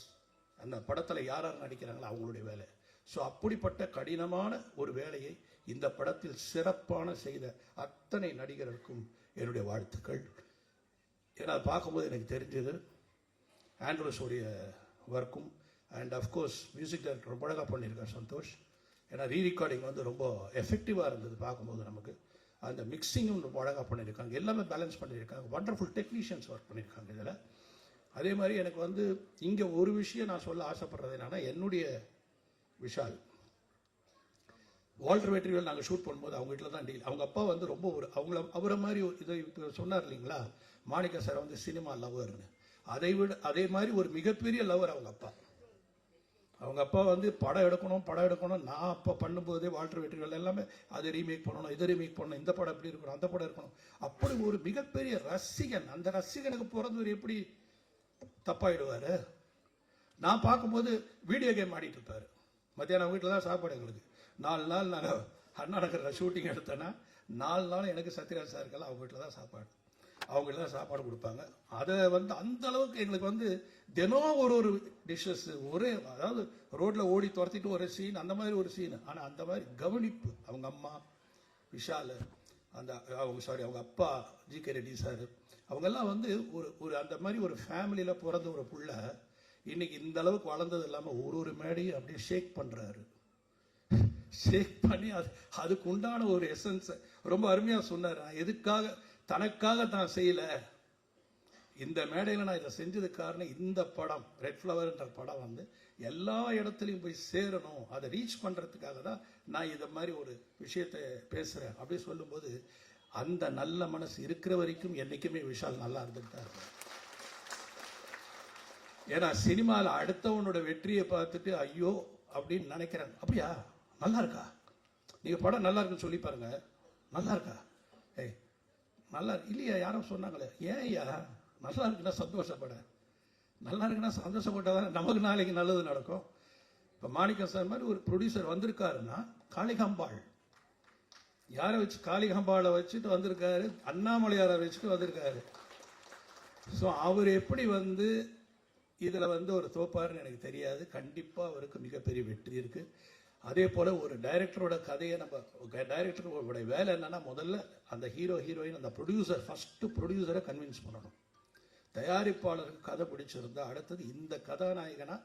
அந்த படத்தில் யார் யார் நடிக்கிறாங்களோ அவங்களுடைய வேலை. ஸோ அப்படிப்பட்ட கடினமான ஒரு வேலையை இந்த படத்தில் சிறப்பான செய்த அத்தனை நடிகர்களுக்கும் என்னுடைய வாழ்த்துக்கள். ஏன்னா பார்க்கும்போது எனக்கு தெரிஞ்சது ஆண்ட்ரூஸோடைய ஒர்க்கும், அண்ட் அஃப்கோர்ஸ் மியூசிக் டைரக்டர் ரொம்ப அழகாக பண்ணியிருக்கார் சந்தோஷ். ஏன்னா ரீரெக்கார்டிங் வந்து ரொம்ப எஃபெக்டிவாக இருந்தது பார்க்கும்போது. நமக்கு அந்த மிக்சிங்கும் ரொம்ப அழகாக பண்ணியிருக்காங்க, எல்லாமே பேலன்ஸ் பண்ணியிருக்காங்க, வண்டர்ஃபுல் டெக்னீஷியன்ஸ் ஒர்க் பண்ணியிருக்காங்க இதில். அதே மாதிரி எனக்கு வந்து இங்கே ஒரு விஷயம் நான் சொல்ல ஆசைப்படுறது என்னன்னா, என்னுடைய விஷால் வால்டர் வெற்றிவேல் நாங்கள் ஷூட் பண்ணும்போது அவங்க வீட்டில் தான் டீல். அவங்க அப்பா வந்து ரொம்ப ஒரு அவரை மாதிரி இதை இப்போ சொன்னார் இல்லைங்களா, மாணிக்கா சார் வந்து சினிமா லவர்னு, அதே மாதிரி ஒரு மிகப்பெரிய லவர் அவங்க அப்பா. அவங்க அப்பா வந்து படம் எடுக்கணும். நான் அப்போ பண்ணும்போதே வால்டர் வெற்றிவேல் எல்லாமே அதை ரீமேக் பண்ணணும், இதை ரீமேக் பண்ணணும், இந்த படம் எப்படி இருக்கணும், அந்த படம் இருக்கணும், அப்படி ஒரு மிகப்பெரிய ரசிகன். அந்த ரசிகனுக்கு பிறந்தவர் எப்படி தப்பாயிடுவார்? நான் பார்க்கும்போது வீடியோ கேம் ஆடிட்டு இருப்பார். மத்தியானம் வீட்டில் தான் சாப்பாடு எங்களுக்கு. 4 நாள் நாங்கள் அண்ணா நகரில் ஷூட்டிங் எடுத்தேன்னா 4 நாள் எனக்கு சத்யராஜ் சாருக்கெல்லாம் அவங்க வீட்டில் தான் சாப்பாடு, அவங்க வீட்டில் தான் சாப்பாடு கொடுப்பாங்க. அதை வந்து அந்த அளவுக்கு எங்களுக்கு வந்து தினம் ஒரு டிஷ்ஷஸ், ஒரே, அதாவது ரோட்டில் ஓடி துரத்திட்டு ஒரு சீன், அந்த மாதிரி ஒரு சீன். ஆனால் அந்த மாதிரி கவனிப்பு அவங்க அம்மா விஷால், அவங்க அப்பா ஜி.கே. ரெட்டி சார், அவங்கெல்லாம் வந்து ஒரு அந்த மாதிரி ஒரு ஃபேமிலியில் பிறந்த ஒரு புள்ள இன்னைக்கு இந்த அளவுக்கு வளர்ந்தது இல்லாமல் ஒரு மேடையும் அப்படியே ஷேக் பண்ணுறாரு. ஷேக் பண்ணி அதுக்கு உண்டான ஒரு எசன்ஸை ரொம்ப அருமையாக சொன்னார். நான் எதுக்காக, தனக்காக தான் செய்யலை, இந்த மேடையில் நான் இதை செஞ்சதுக்கு காரணம் இந்த படம் ரெட் ஃப்ளவர்ன்ற படம் வந்து எல்லா இடத்துலையும் போய் சேரணும், அதை ரீச் பண்ணுறதுக்காக தான் நான் இதை மாதிரி ஒரு விஷயத்தை பேசுகிறேன் அப்படி சொல்லும்போது, அந்த நல்ல மனசு இருக்கிற வரைக்கும் என்றைக்குமே விஷால் நல்லா இருந்துட்டு தான் இருக்கும். ஏன்னா சினிமாவில் அடுத்தவனோட வெற்றியை பார்த்துட்டு ஐயோ அப்படின்னு நினைக்கிறாங்க. அப்படியா, நல்லா இருக்கா, நீங்கள் படம் நல்லா இருக்குன்னு சொல்லி பாருங்க, நல்லா இருக்கா, ஏய் நல்லா இல்லையா, யாரும் சொன்னாங்களே, ஏன் ஐயா நல்லா இருக்குன்னா சந்தோஷப்பட, நல்லா இருக்குன்னா சந்தோஷப்பட்டாதான் நமக்கு நாளைக்கு நல்லது நடக்கும். இப்போ மாணிக்கம் சார் மாதிரி ஒரு ப்ரொடியூசர் வந்திருக்காருன்னா, காளிகாம்பாள் யாரை வச்சு, காளிகாம்பாளை வச்சுட்டு வந்திருக்காரு, அண்ணாமலையாரை வச்சுட்டு வந்திருக்காரு. ஸோ அவர் எப்படி வந்து இதில் வந்து ஒரு தோப்பாருன்னு எனக்கு தெரியாது. கண்டிப்பாக அவருக்கு மிகப்பெரிய வெற்றி இருக்குது. அதே போல் ஒரு டைரக்டரோட கதையை டைரக்டரோட வேலை என்னன்னா, முதல்ல அந்த ஹீரோயின் அந்த ப்ரொடியூசர், ஃபஸ்ட்டு ப்ரொடியூசரை கன்வின்ஸ் பண்ணணும். தயாரிப்பாளருக்கு கதை பிடிச்சிருந்தா அடுத்தது இந்த கதாநாயகனா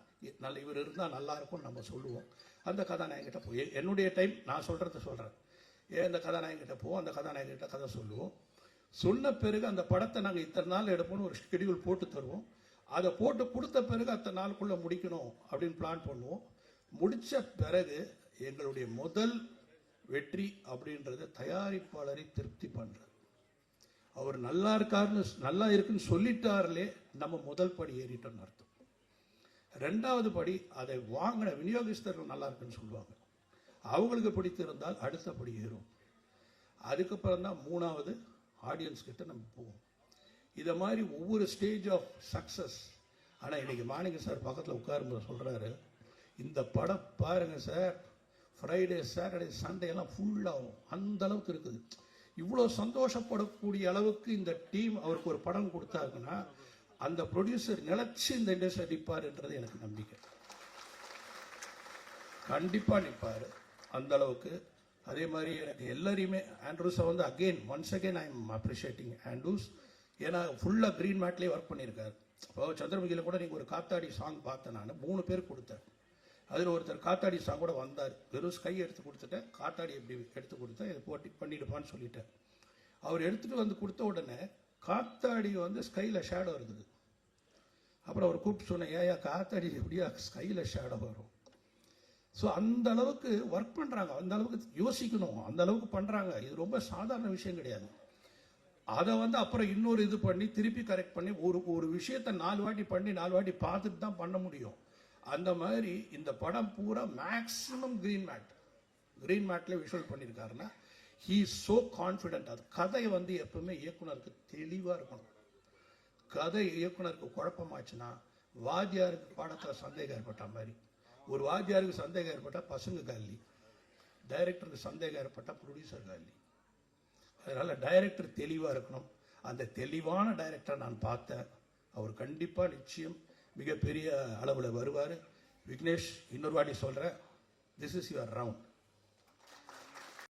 இவர் இருந்தால் நல்லா இருக்கும் நம்ம சொல்லுவோம். அந்த கதாநாயகிட்ட போய் என்னுடைய டைம் நான் சொல்கிறேன், இந்த கதாநாயகிட்ட போவோம், அந்த கதாநாயகிட்ட கதை சொல்லுவோம். சொன்ன பிறகு அந்த படத்தை நாங்கள் இத்தனை நாள் எடுப்போம்னு ஒரு ஷெடியூல் போட்டு தருவோம். அதை போட்டு கொடுத்த பிறகு அத்தனை நாளுக்குள்ளே முடிக்கணும் அப்படின்னு பிளான் பண்ணுவோம். முடித்த பிறகு எங்களுடைய முதல் வெற்றி அப்படின்றது தயாரிப்பாளரை திருப்தி பண்ணுறது. அவர் நல்லா இருக்குன்னு சொல்லிட்டார்களே நம்ம முதல் படி ஏறிட்டோம்னு அர்த்தம். 2வது படி அதை வாங்கின விநியோகஸ்தர்கள் நல்லா இருக்குன்னு சொல்லுவாங்க, அவங்களுக்கு பிடித்திருந்தால் அடுத்த படி ஏறும். அதுக்கப்புறம் தான் 3வது ஆடியன்ஸ் கிட்ட நம்ம போவோம். இதை மாதிரி ஒவ்வொரு ஸ்டேஜ் ஆஃப் சக்ஸஸ். ஆனால் இன்னைக்கு மாணிக்க சார் பக்கத்தில் உட்காரும்போது சொல்கிறாரு, இந்த படம் பாருங்க சார், ஃப்ரைடே சாட்டர்டே சண்டே எல்லாம் ஃபுல்லாகும், அந்த அளவுக்கு இருக்குது. இவ்வளோ சந்தோஷப்படக்கூடிய அளவுக்கு இந்த டீம் அவருக்கு ஒரு படம் கொடுத்தாருன்னா அந்த ப்ரொடியூசர் நிலச்சி இந்த இண்டஸ்ட்ரி நிற்பாருன்றது எனக்கு நம்பிக்கை. கண்டிப்பாக நிற்பார் அந்த அளவுக்கு. அதே மாதிரி எனக்கு எல்லாரையுமே ஆண்ட்ரூஸை வந்து once again I am appreciating Andrews. ஏன்னா ஃபுல்லாக க்ரீன் மேட்லேயே ஒர்க் பண்ணியிருக்காரு. இப்போ சந்திரமுகியில் கூட நீங்கள் ஒரு காத்தாடி சாங் பார்த்தேன், நான் 3 பேர் கொடுத்தேன். அதில் ஒருத்தர் காத்தாடி சாங் கூட வந்தார். வெறும் ஸ்கை எடுத்து கொடுத்துட்டேன், காத்தாடி எப்படி எடுத்து கொடுத்தேன், இதை போட்டி பண்ணிடுப்பான்னு சொல்லிட்டேன். அவர் எடுத்துகிட்டு வந்து கொடுத்த உடனே காத்தாடி வந்து ஸ்கையில் ஷேடோ இருக்குது. அப்புறம் அவர் கூப்பிட்டு சொன்னேன், ஏயா காத்தாடி எப்படியா ஸ்கையில் ஷேடோ வரும்? ஸோ அந்த அளவுக்கு ஒர்க் பண்ணுறாங்க, அந்த அளவுக்கு யோசிக்கணும், அந்த அளவுக்கு பண்ணுறாங்க. இது ரொம்ப சாதாரண விஷயம் கிடையாது. அதை வந்து அப்புறம் இன்னொரு இது பண்ணி திருப்பி கரெக்ட் பண்ணி ஒரு விஷயத்தை 4 வாட்டி பண்ணி 4 வாட்டி பார்த்துட்டு தான் பண்ண முடியும். அந்த மாதிரி இந்த படம் பூரா மேக்ஸிமம் கிரீன் மேட்ல விஷுவல் பண்ணியிருக்காருன்னா ஹீ இஸ் ஸோ கான்ஃபிடென்ட். அது கதை வந்து எப்பவுமே இயக்குனருக்கு தெளிவாக இருக்கணும். கதை இயக்குனருக்கு குழப்பமாச்சுன்னா வாத்தியாருக்கு பாடத்தில் சந்தேகம் ஏற்பட்ட மாதிரி, ஒரு வாத்தியாருக்கு சந்தேகம் ஏற்பட்டால் பசங்க காலி, டைரக்டருக்கு சந்தேகம் ஏற்பட்டால் ப்ரொடியூசர் காலி. அதனால டைரக்டர் தெளிவாக இருக்கணும். அந்த தெளிவான டைரக்டரை நான் பார்த்தேன். அவர் கண்டிப்பாக நிச்சயம் மிகப்பெரிய அளவில் வருவார். விக்னேஷ், இன்னொரு வாட்டி சொல்கிறேன், திஸ் இஸ் யுவர் ரவுண்ட்.